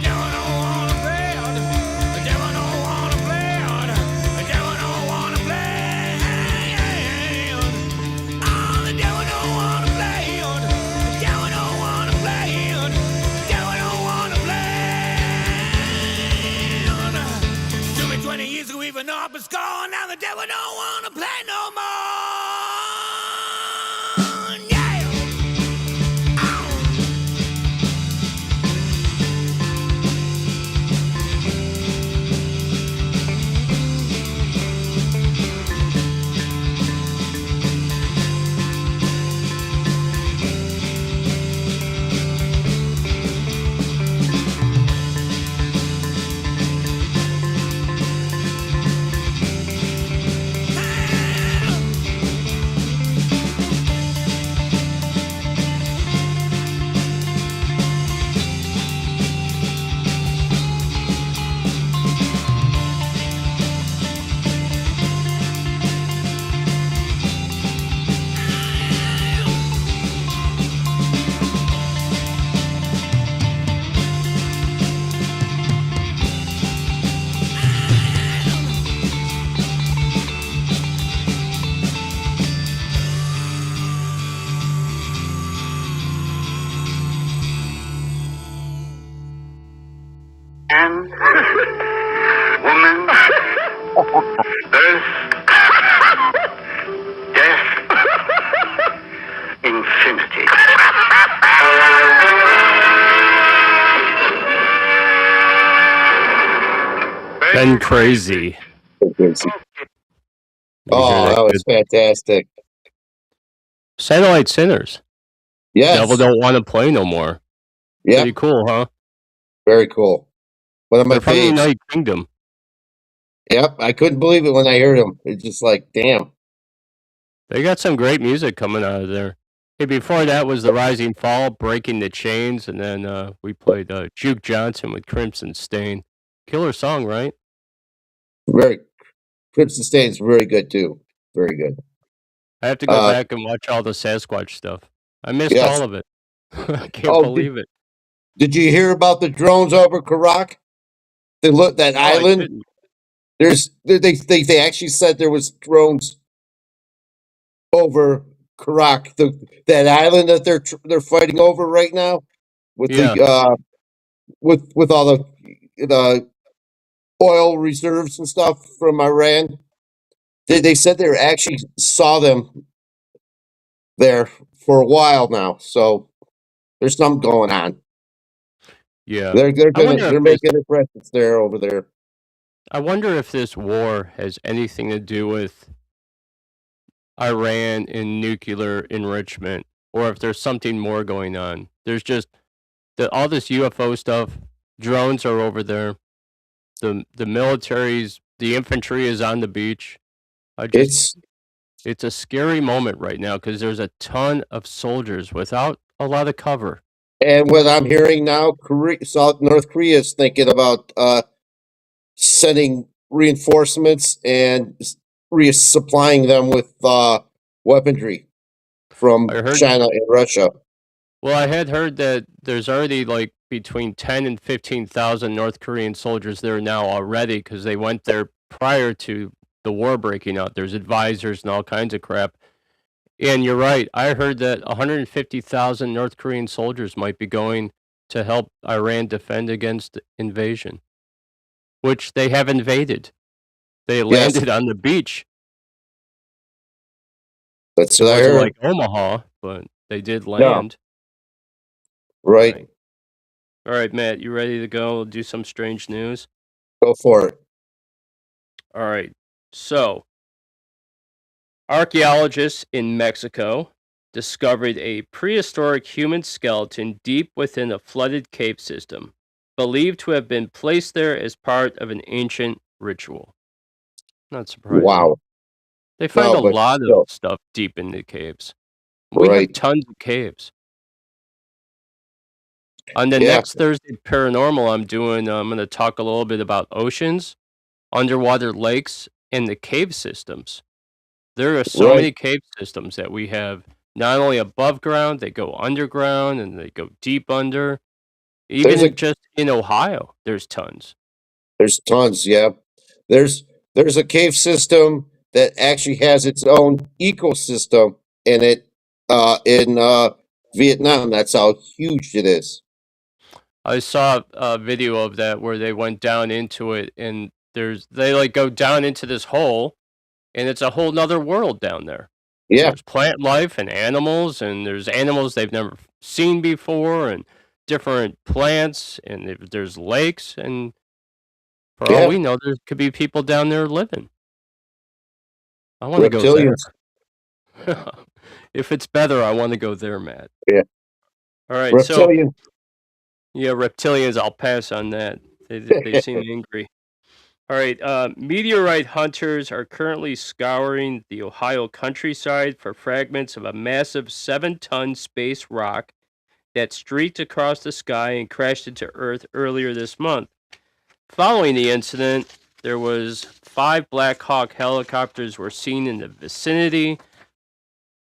Devil don't wanna play. man, woman, earth, death, infinity. Ben Crazy. You hear Oh, that that good was fantastic. Satellite Sinners. Devil Yes. Don't Want to Play No More. Pretty Yep. cool, huh? Very cool. One of my They're from the faves. United Kingdom. Yep. I couldn't believe it when I heard him. It's just like, damn. They got some great music coming out of there. Hey, before that was The Rising Fall, Breaking the Chains, and then we played Juke Johnson with Crimson Stain. Killer song, right? Very Crimson Stain's very good too. Very good. I have to go Uh back and watch all the Sasquatch stuff. I missed yes. all of it. I can't Oh, believe it. did you hear about the drones over Karak? They look that No, I island. didn't. They actually said there was drones over Karak, that island that they're fighting over right now with Yeah. with all the oil reserves and stuff from Iran. They said they actually saw them there for a while now. So there's something going on. Yeah. They're making a presence there over there. I wonder if this war has anything to do with Iran and nuclear enrichment, or if there's something more going on. There's just all this UFO stuff. Drones are over there. The infantry is on the beach. It's It's a scary moment right now because there's a ton of soldiers without a lot of cover. and what I'm hearing now, North Korea is thinking about sending reinforcements and resupplying them with weaponry from I heard China and Russia. Well, I had heard that there's already like between 10 and 15,000 North Korean soldiers there now already because they went there prior to the war breaking out. There's advisors and all kinds of crap. And you're right. I heard that 150,000 North Korean soldiers might be going to help Iran defend against invasion, which they have invaded. They Yes, landed on the beach. that's It what I wasn't heard. like Omaha, but they did No, land. right. Right. All right, Matt, you ready to go do some strange news? Go for it. All right. So, archaeologists in Mexico discovered a prehistoric human skeleton deep within a flooded cave system, believed to have been placed there as part of an ancient ritual. Not surprising. Wow. They find No, a but lot of still, stuff deep in the caves. We have right. tons of caves. On the Yeah, next Thursday Paranormal, I'm going to talk a little bit about oceans, underwater lakes, and the cave systems. There are so right. many cave systems that we have not only above ground, they go underground and they go deep under. Even There's a just in Ohio, there's tons. there's tons. Yeah, there's there's a cave system that actually has its own ecosystem in it in Vietnam. That's how huge it is. I saw a video of that where they went down into it and they like go down into this hole and it's a whole nother world down there. And Yeah, there's plant life and there's animals they've never seen before and different plants and there's lakes and for all yeah. we know, there could be people down there living. I wanna go there. Reptilians. If it's better, I wanna go there, Matt. Yeah, Alright, so reptilian. yeah, reptilians, I'll pass on that. They seem angry. Alright, meteorite hunters are currently scouring the Ohio countryside for fragments of a massive 7-ton space rock that streaked across the sky and crashed into Earth earlier this month. Following the incident, there was 5 Black Hawk helicopters were seen in the vicinity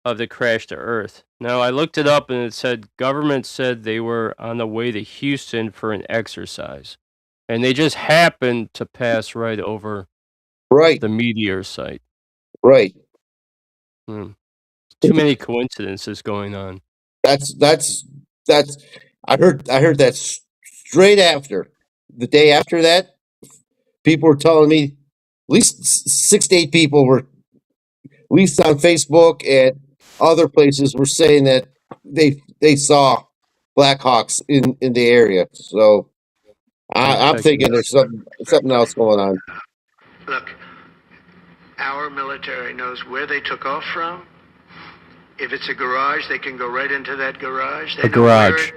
of the crash to Earth. Now, I looked it up and it said government said they were on the way to Houston for an exercise. And they just happened to pass right over Right, the meteor site. right. Hmm. Too many coincidences going on. That's that's I heard that straight after the day after that, people were telling me at least 6 to 8 people were, at least on Facebook and other places, were saying that they saw Black Hawks in the area. So Yeah, I'm check thinking this. there's something else going on. Look, our military knows where they took off from. If it's a garage, they can go right into that garage. They A know where garage. it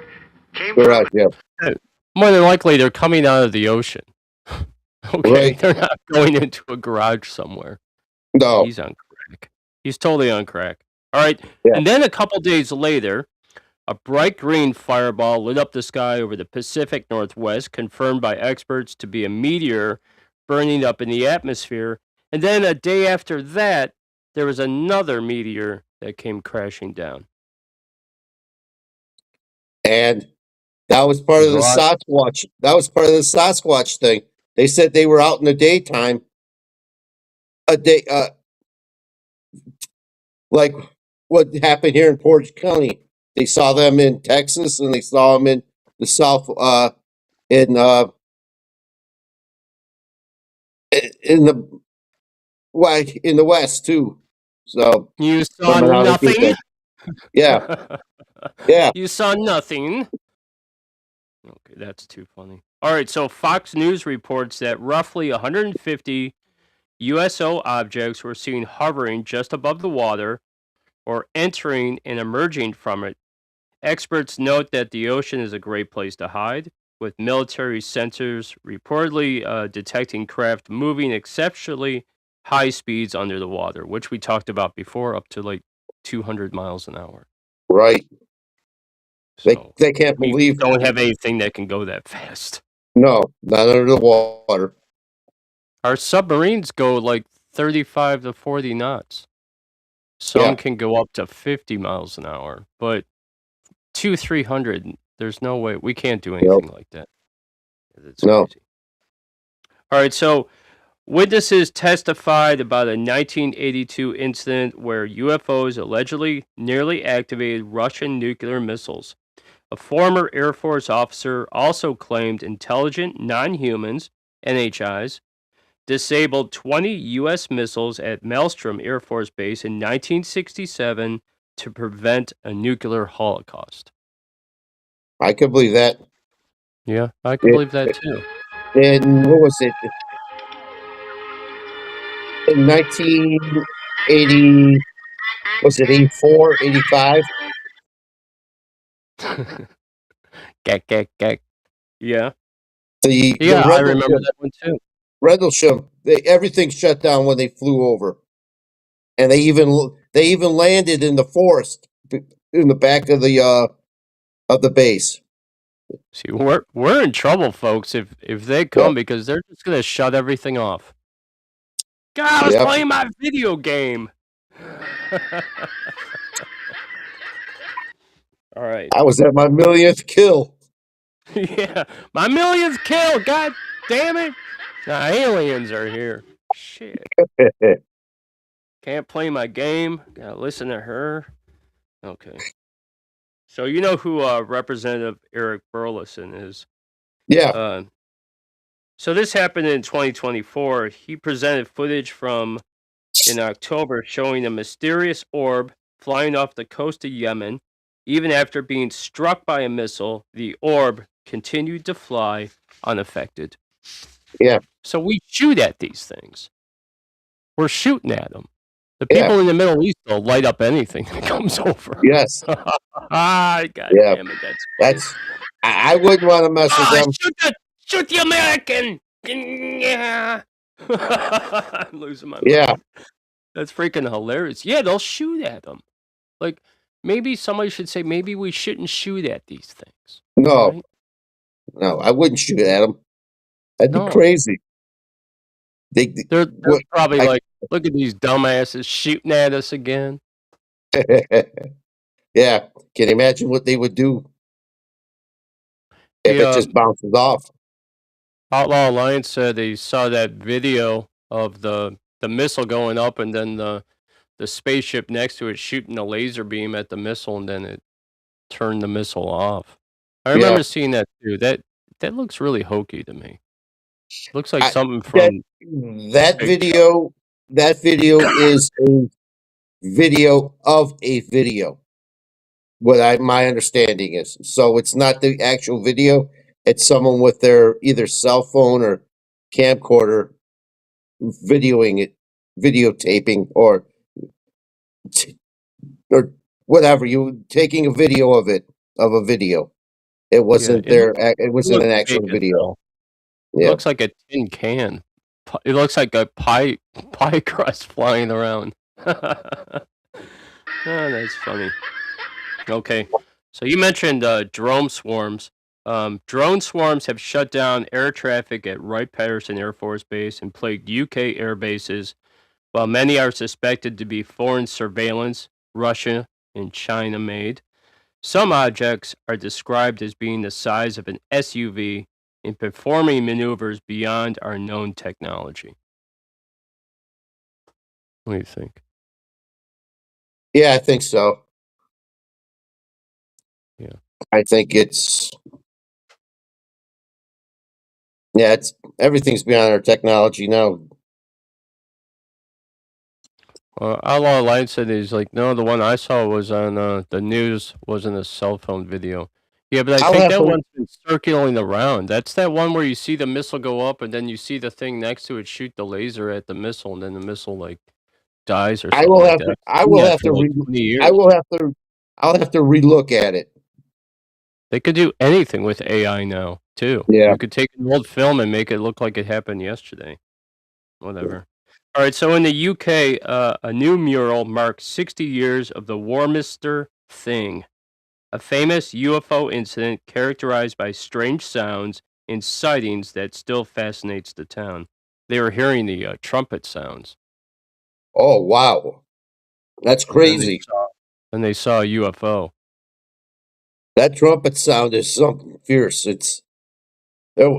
came Garage, from. yeah, More than likely, they're coming out of the ocean. Okay, right. they're not going into a garage somewhere. No, He's on crack. He's totally on crack. All right, yeah, and then a couple days later, a bright green fireball lit up the sky over the Pacific Northwest, confirmed by experts to be a meteor burning up in the atmosphere. And then a day after that, there was another meteor that came crashing down. and that was part of the Brought Sasquatch. That was part of the Sasquatch thing. They said they were out in the daytime, a day, like what happened here in Portage County. They saw them in Texas, and they saw them in the South, in in the in the West too. So You saw coming out of the nothing? yeah, yeah, You saw nothing? Okay, that's too funny. All right, so Fox News reports that roughly 150 USO objects were seen hovering just above the water or entering and emerging from it. Experts note that the ocean is a great place to hide, with military sensors reportedly detecting craft moving exceptionally high speeds under the water, which we talked about before, up to like 200 miles an hour. right. So They can't we believe don't have anything that can go that fast. no, not under the water. Our submarines go like 35 to 40 knots. Some Yeah, can go up to 50 miles an hour, but 300, there's no way. We can't do no, anything like that. It's no, crazy. All right, so witnesses testified about a 1982 incident where UFOs allegedly nearly activated Russian nuclear missiles. A former Air Force officer also claimed intelligent non-humans, NHIs, disabled 20 U.S. missiles at Maelstrom Air Force Base in 1967 to prevent a nuclear holocaust. I could believe that. Yeah, I can It, believe that too. in what was it? In 1980, was it 84, 85? Gak, gak, gak. Yeah. The Yeah, I remember that one too. Rendlesham, everything shut down when they flew over, and they even landed in the forest in the back of the base. See, we're in trouble, folks, if they Yep, come because they're just gonna shut everything off. God, I was yep. playing my video game. All right. I was at my millionth kill. Yeah, my millionth kill. God damn it! Now aliens are here. Shit, can't play my game. Gotta listen to her. Okay. So you know who Representative Eric Burleson is. Yeah, Uh, so this happened in 2024. He presented footage from in October showing a mysterious orb flying off the coast of Yemen. Even after being struck by a missile, the orb continued to fly unaffected. yeah, So we shoot at these things. We're shooting at them. The yeah, people in the Middle East will light up anything that comes over. yes, God yeah. damn it, that's funny. That's I wouldn't want to mess with Ah, them. shoot the American! Yeah. I'm losing my Yeah, mind. That's freaking hilarious. Yeah, they'll shoot at them. Like, maybe somebody should say, maybe we shouldn't shoot at these things. no, Right? no, I wouldn't shoot at them. That'd be No. crazy. They're What? probably I, like, look at these dumbasses shooting at us again. yeah, can you imagine what they would do if The it just bounces off? Outlaw Alliance said they saw that video of the missile going up and then the spaceship next to it shooting a laser beam at the missile and then it turned the missile off. I Yeah, remember seeing that too. that looks really hokey to me. Looks like I, something that from that Big Shot. video is a video of a video. What my understanding is, so it's not the actual video. It's someone with their either cell phone or camcorder videoing it, videotaping, or whatever. You taking a video of it, of a video. It Yeah, wasn't there. It it wasn't looks an fake actual as video. hell. It Yeah. looks like a tin can. It looks like a pie crust flying around. Oh, that's funny. Okay. So you mentioned drone swarms. Drone swarms have shut down air traffic at Wright-Patterson Air Force Base and plagued UK air bases, while many are suspected to be foreign surveillance, Russia and China made. Some objects are described as being the size of an SUV and performing maneuvers beyond our known technology. What do you think? Yeah, I think so. Yeah. I think it's yeah, it's everything's beyond our technology now. Outlaw Light said he's like, no, the one I saw was on the news, wasn't a cell phone video. Yeah, but I I'll think have that to one's been circulating around. That's that one where you see the missile go up and then you see the thing next to it shoot the laser at the missile and then the missile like dies or something like that. I've I seen will that have for to like re 20 I years. will have to I'll have to relook at it. They could do anything with AI now, too. Yeah. You could take an old film and make it look like it happened yesterday. Whatever. All right, so in the UK, a new mural marks 60 years of the Warminster Thing, a famous UFO incident characterized by strange sounds and sightings that still fascinates the town. They were hearing the trumpet sounds, Oh wow. That's and then crazy. they saw a UFO. That trumpet sound is something fierce. It's there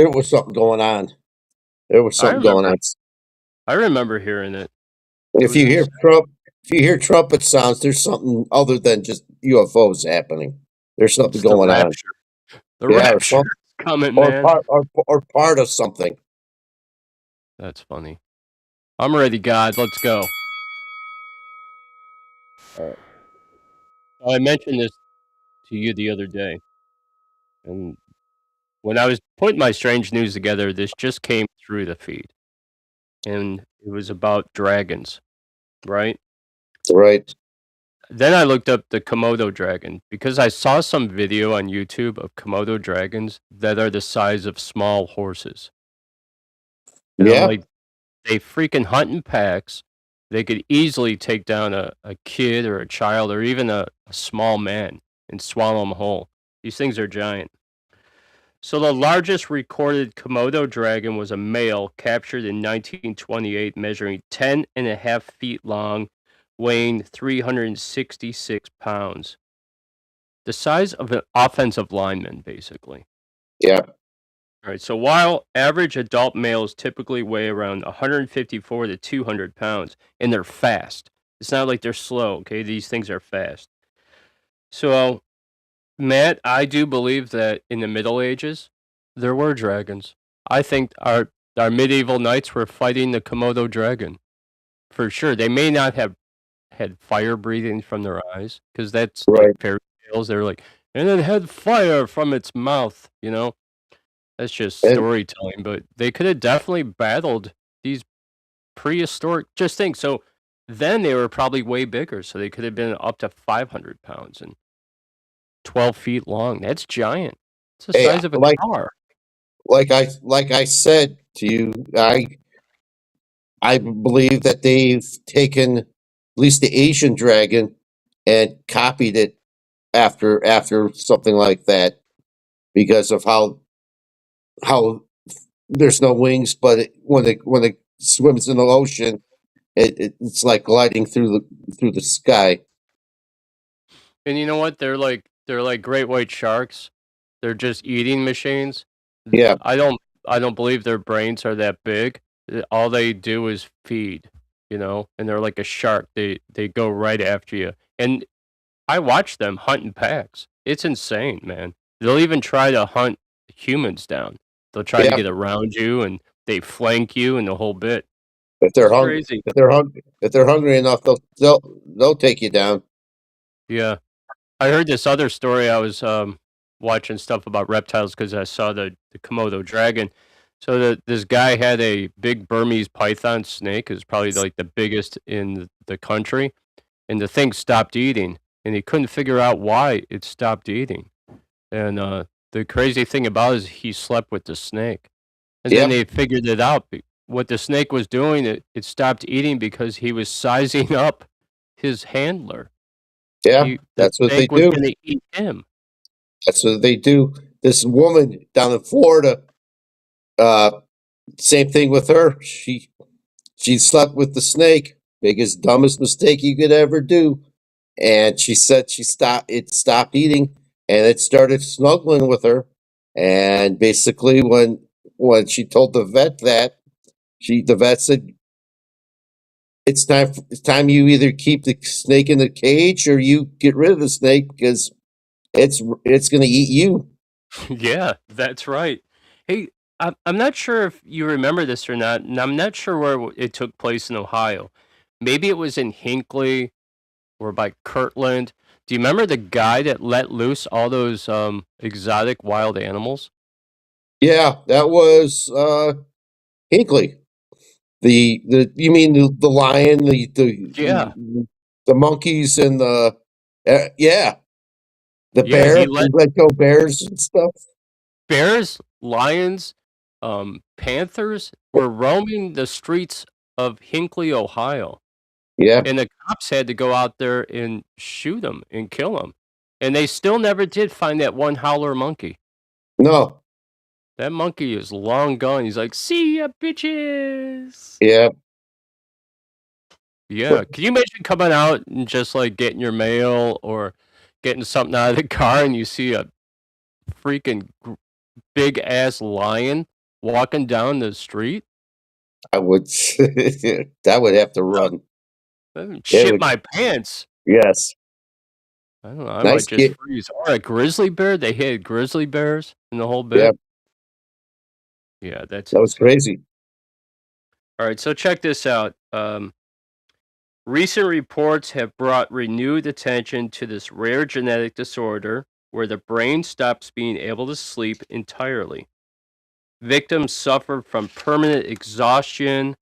was something going on. There was I something going remember, on. I remember hearing it. It If was you hear insane. if you hear trumpet sounds, there's something other than just UFOs happening. There's something It's the going on. rapture. The Yeah, or rapture some is coming, man. or part of something. That's funny. I'm ready, God. Let's go. All right. So I mentioned this to you the other day, and when I was putting my strange news together, this just came through the feed, and it was about dragons, right? Right. Then I looked up the Komodo dragon because I saw some video on YouTube of Komodo dragons that are the size of small horses. And I'm Yeah. like, they freaking hunt in packs. They could easily take down a kid or a child or even a small man and swallow them whole. These things are giant. So the largest recorded Komodo dragon was a male captured in 1928, measuring 10.5 feet long, weighing 366 pounds. The size of an offensive lineman, basically. Yeah. All right. So while average adult males typically weigh around 154 to 200 pounds, and they're fast. It's not like they're slow. Okay, these things are fast. So Matt, I do believe that in the Middle Ages there were dragons. I think our medieval knights were fighting the Komodo dragon for sure. They may not have had fire breathing from their eyes because that's like Right. fairy tales. They're like, and it had fire from its mouth. You know, that's just And storytelling. But they could have definitely battled these prehistoric. Just think. So then they were probably way bigger. So they could have been up to 500 pounds and 12 feet long. That's giant. It's the hey, size of a car. like I said to you, I believe that they've taken at least the Asian dragon and copied it after something like that because of how there's no wings, but when it swims in the ocean, it's like gliding through the sky. And you know what? They're like great white sharks. They're just eating machines. Yeah, I don't believe their brains are that big. All they do is feed, and they're like a shark. They go right after you. And I watch them hunt in packs. It's insane, man. They'll even try to hunt humans down. They'll try to Yeah, get around you, and they flank you and the whole bit. if they're It's hungry, crazy. if they're hungry enough, they'll take you down. Yeah. I heard this other story. I was, watching stuff about reptiles because I saw the Komodo dragon. So this guy had a big Burmese python snake. It was probably, like, the biggest in the country, and the thing stopped eating, and he couldn't figure out why it stopped eating. And, the crazy thing about it is he slept with the snake. And then Yep. they figured it out. What the snake was doing, it stopped eating because he was sizing up his handler. Yeah, The that's what they snake was do. gonna eat him. That's what they do. This woman down in Florida, uh, same thing with her. She slept with the snake. Biggest, dumbest mistake you could ever do. And she said it stopped eating and it started snuggling with her. And basically when she told the vet that, the vet said, it's time you either keep the snake in the cage or you get rid of the snake because it's gonna eat you. Yeah, that's right. Hey, I'm not sure if you remember this or not, and I'm not sure where it took place in Ohio. Maybe it was in Hinckley or by Kirtland. Do you remember the guy that let loose all those, exotic wild animals? Yeah, that was Hinkley. The you mean the lion, Yeah. the monkeys and the yeah, the Yeah, he bear. let We let go bears and stuff. bears, lions, panthers were roaming the streets of Hinckley, Ohio. Yeah, And the cops had to go out there and shoot him and kill him. And they still never did find that one howler monkey. no, That monkey is long gone. He's like, "See ya, bitches." yeah, Yeah. Can you imagine coming out and just, like, getting your mail or getting something out of the car and you see a freaking big ass lion walking down the street? I would. That would have to run. That would It shit would. my pants. Yes, I don't know. I might nice just kid. freeze. Or a grizzly bear. They had grizzly bears in the whole Yeah, bit. Yeah, that's that was insane. crazy. All right, so check this out. Recent reports have brought renewed attention to this rare genetic disorder where the brain stops being able to sleep entirely. Victims suffer from permanent exhaustion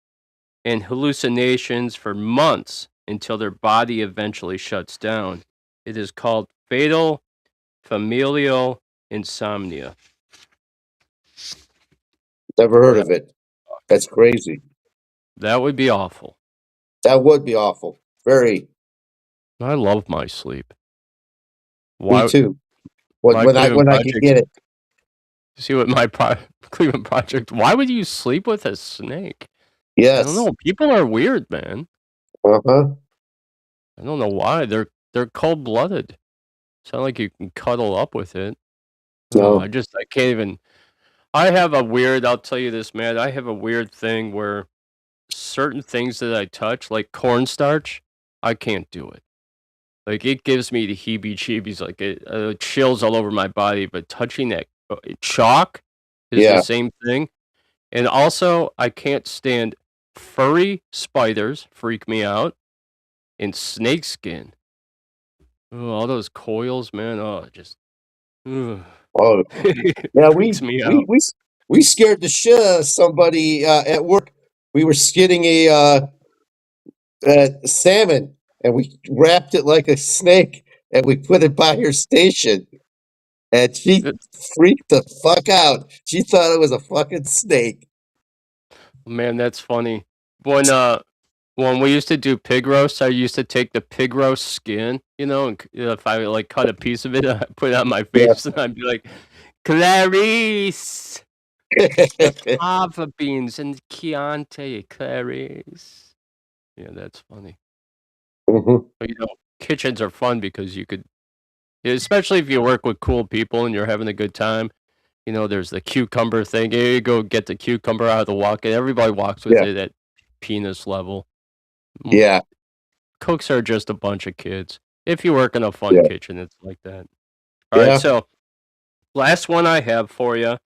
and hallucinations for months until their body eventually shuts down. It is called fatal familial insomnia. Never heard That of it. That's crazy. that would be awful. That would be awful. Very. I love my sleep. Me Why too. my Cleveland When I could Project get it. see what my Cleveland Project why would you sleep with a snake? I don't Yes. know, people are weird, man. Uh huh. I don't know why, they're cold-blooded. It's not like you can cuddle up with it. Oh, No. I can't even I have a weird I'll tell you this, man, I have a weird thing where certain things that I touch, like cornstarch, I can't do it. Like, it gives me the heebie-jeebies, like, chills all over my body, but touching that, chalk is the Yeah. same thing. And also, I can't stand furry spiders, freak me out, and snake skin. Ooh, all those coils, man, oh, just ugh. Oh, It yeah. freaks me out. We scared the shit out of somebody at work. We were skinning a salmon, and we wrapped it like a snake, and we put it by her station, and she It freaked the fuck out. She thought it was a fucking snake. man, that's funny. When, uh when we used to do pig roasts, I used to take the pig roast skin, and if I, like, cut a piece of it, I put it on my Yeah. face, and I'd be like, "Clarice, the fava beans and Chianti, Clarice." Yeah, that's funny. Mhm. But, kitchens are fun because you could especially if you work with cool people and you're having a good time, there's the cucumber thing. Here you go get the cucumber out of the wok, and everybody walks with Yeah. it at penis level. Mm, Yeah. Cooks are just a bunch of kids. If you work in a fun Yeah. kitchen, it's like that. All right, Yeah. so last one I have for you.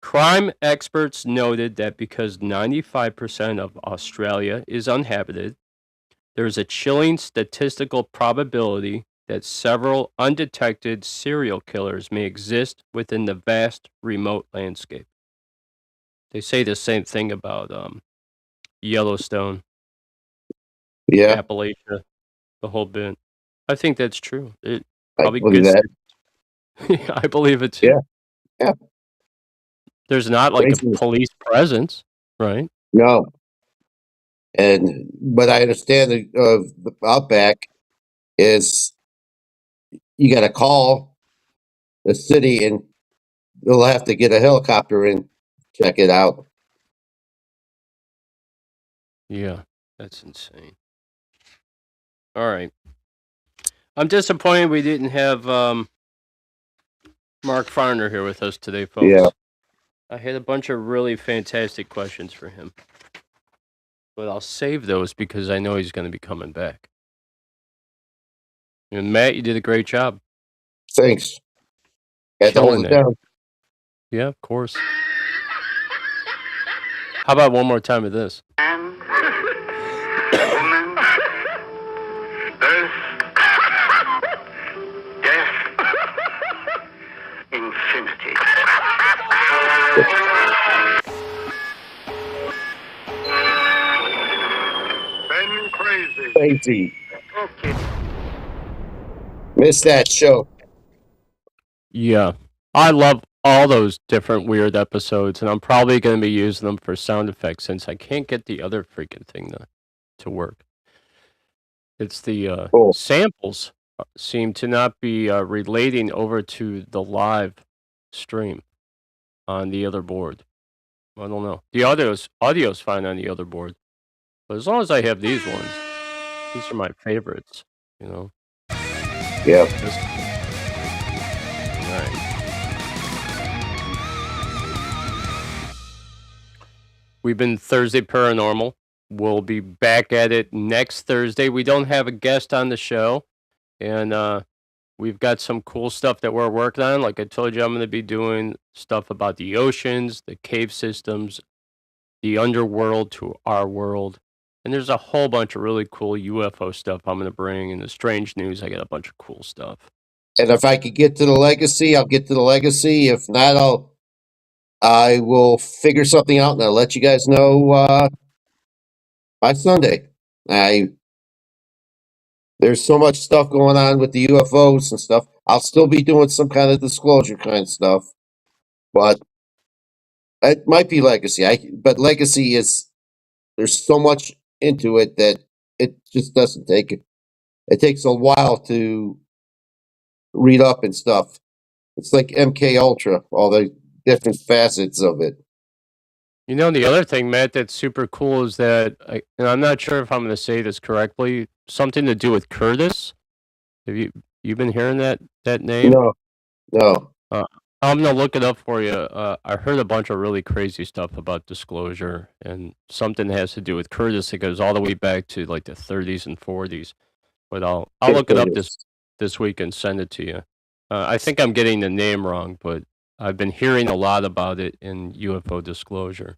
Crime experts noted that because 95% of Australia is uninhabited, there is a chilling statistical probability that several undetected serial killers may exist within the vast remote landscape. They say the same thing about Yellowstone, Yeah, Appalachia, the whole bit. I think that's true. It I probably believe good. that. I believe it too. Yeah, yeah. There's not like a Crazy. police presence, right? No, and but I understand the outback is you got to call the city and they'll have to get a helicopter and check it out. Yeah, that's insane. All right. I'm disappointed we didn't have Mark Farner here with us today, Yeah, folks. I had a bunch of really fantastic questions for him, but I'll save those because I know he's going to be coming back. And Matt, you did a great job. thanks. Had to hold Killing it it. down. Yeah, of course. How about one more time of this? Man, woman, earth, death, infinity. Ben crazy. Crazy. Okay. Missed that show. Yeah. I love all those different weird episodes, and I'm probably going to be using them for sound effects since I can't get the other freaking thing to work. It's the Cool. samples seem to not be relating over to the live stream on the other board. I don't know. The audio's fine on the other board, but as long as I have these ones, these are my favorites. You know. Yeah. All right. We've been Thursday Paranormal. We'll be back at it next Thursday. We don't have a guest on the show, and we've got some cool stuff that we're working on. Like I told you, I'm going to be doing stuff about the oceans, the cave systems, the underworld to our world. And there's a whole bunch of really cool UFO stuff I'm going to bring. And the strange news, I got a bunch of cool stuff. And if I could get to the legacy, I'll get to the legacy. If not, I will figure something out and I'll let you guys know by Sunday. There's so much stuff going on with the UFOs and stuff. I'll still be doing some kind of disclosure kind of stuff, but it might be legacy. But legacy is there's so much into it that it just doesn't take it. It takes a while to read up and stuff. It's like MK Ultra, all the different facets of it. You know, the other thing, Matt, that's super cool is that, and I'm not sure if I'm going to say this correctly, something to do with Curtis. Have you been hearing that name? No. I'm gonna look it up for you. I heard a bunch of really crazy stuff about disclosure, and something that has to do with Curtis that goes all the way back to like the 30s and 40s. But I'll look it up this week and send it to you. I think I'm getting the name wrong, but I've been hearing a lot about it in UFO disclosure.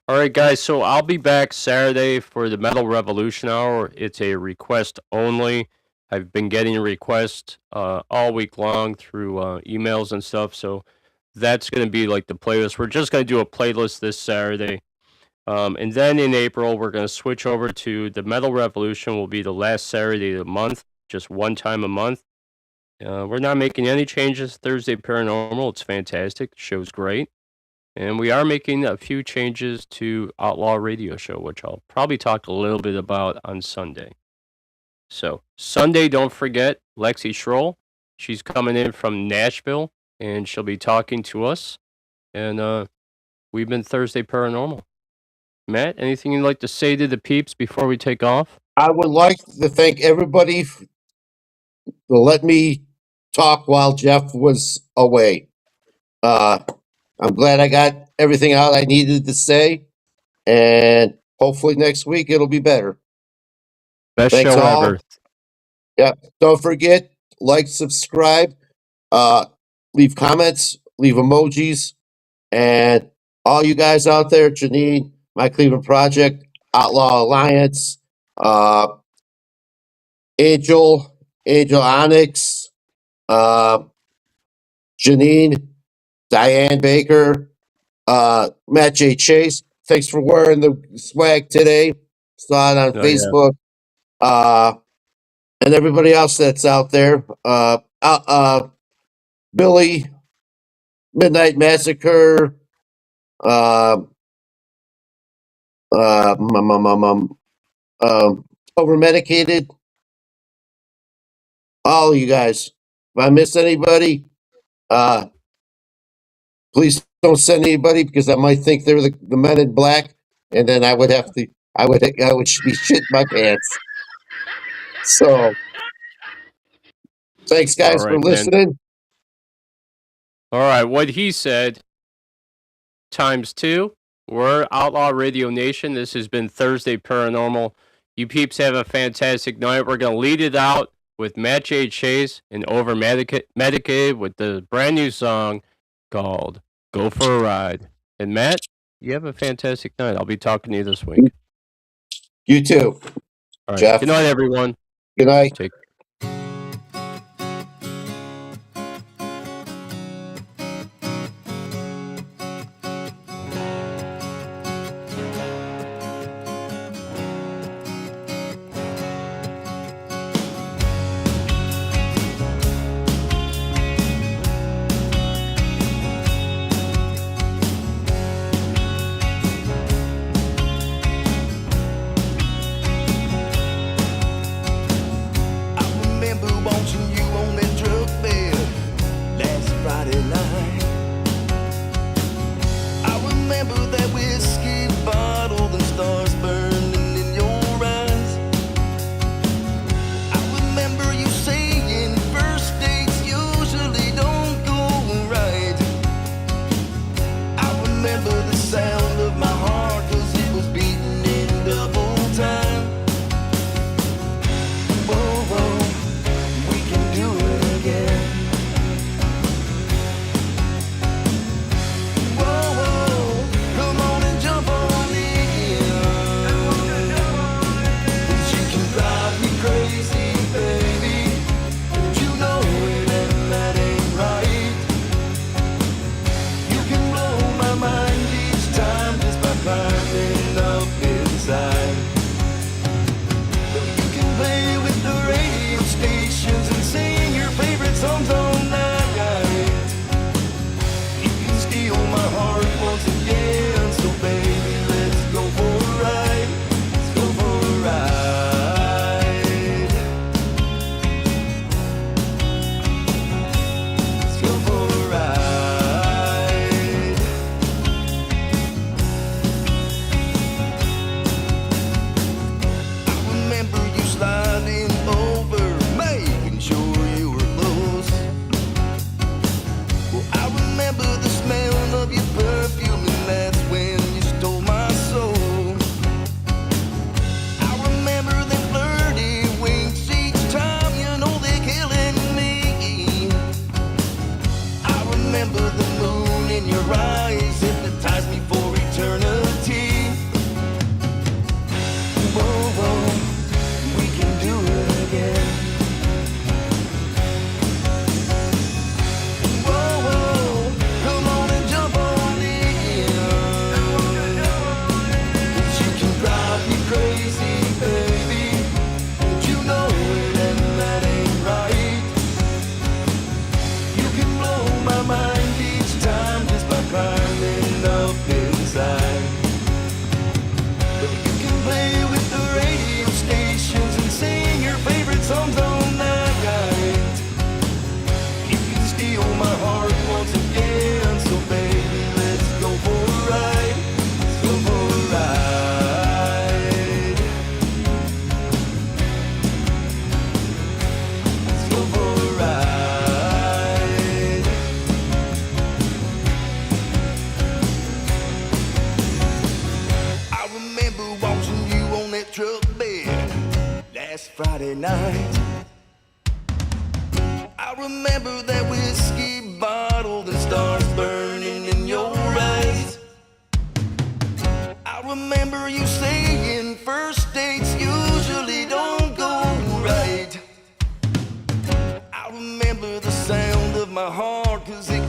All right, guys. So I'll be back Saturday for the Metal Revolution Hour. It's a request only. I've been getting requests all week long through emails and stuff. So that's going to be like the playlist. We're just going to do a playlist this Saturday. And then in April, we're going to switch over to the Metal Revolution. Will be the last Saturday of the month, just one time a month. We're not making any changes. Thursday Paranormal. It's fantastic. The show's great. And we are making a few changes to Outlaw Radio Show, which I'll probably talk a little bit about on Sunday. So, Sunday, don't forget Lexi Schroll. She's coming in from Nashville, and she'll be talking to us. And we've been Thursday Paranormal. Matt, anything you'd like to say to the peeps before we take off? I would like to thank everybody to let me talk while Jeff was away. I'm glad I got everything out I needed to say, and hopefully next week it'll be better. Best Thanks show all. ever. Yeah. Don't forget, like, subscribe, leave comments, leave emojis. And all you guys out there, Janine, My Cleveland Project, Outlaw Alliance, uh, Angel Onyx, uh, Janine, Diane Baker, Matt J. Chase. Thanks for wearing the swag today. Saw it on Oh yeah. Facebook. And everybody else that's out there. Billy, Midnight Massacre, over medicated. All of you guys. If I miss anybody, please don't send anybody because I might think they're the men in black, and then I would have to. I would be shit my pants. So thanks All guys for right, man. listening. All right, what he said times 2. We're Outlaw Radio Nation. This has been Thursday Paranormal. You peeps have a fantastic night. We're going to lead it out with Matt J. Chase and Over Medicaid with the brand new song called Go for a Ride. And Matt, you have a fantastic night. I'll be talking to you this week. You too. All right. Jeff. Good night, everyone. Good night. Take I remember watching you on that drug bed last Friday night. I remember that whiskey bottle and stars burning in your eyes. I remember you saying first dates usually don't go right. I remember the sound of my heart 'cause it was beating in double time. Whoa, whoa, we can do it again. Whoa, whoa, come on and jump on in. She can drive me crazy, baby. You know it and that ain't right. You can blow my mind each time just by climbing up inside. You can play with the radio stations and sing your favorite songs all night. You can steal my heart once again, so baby, let's go for a ride. Let's go for a ride. Let's go for a ride. I remember you sliding over, making sure you were close. Well, I remember the smell of your perfume, and that's when you stole my soul. I remember them flirty winks each time, you know they're killing me. I remember the moon in your eyes, hypnotized me for eternity. Whoa, whoa, we can do it again. Whoa, whoa, come on and jump on in. She can drive me crazy, baby. You know it and that ain't right. You can blow my mind each time just by climbing up inside. But you can play with the radio stations and sing your favorite songs all night. You can steal my heart once again, so baby, let's go for a ride. Let's go for a ride. Let's go for a ride. I remember watching you on that truck bed last Friday night. I remember that whiskey bottle, the stars burning in your eyes. my heart, cause it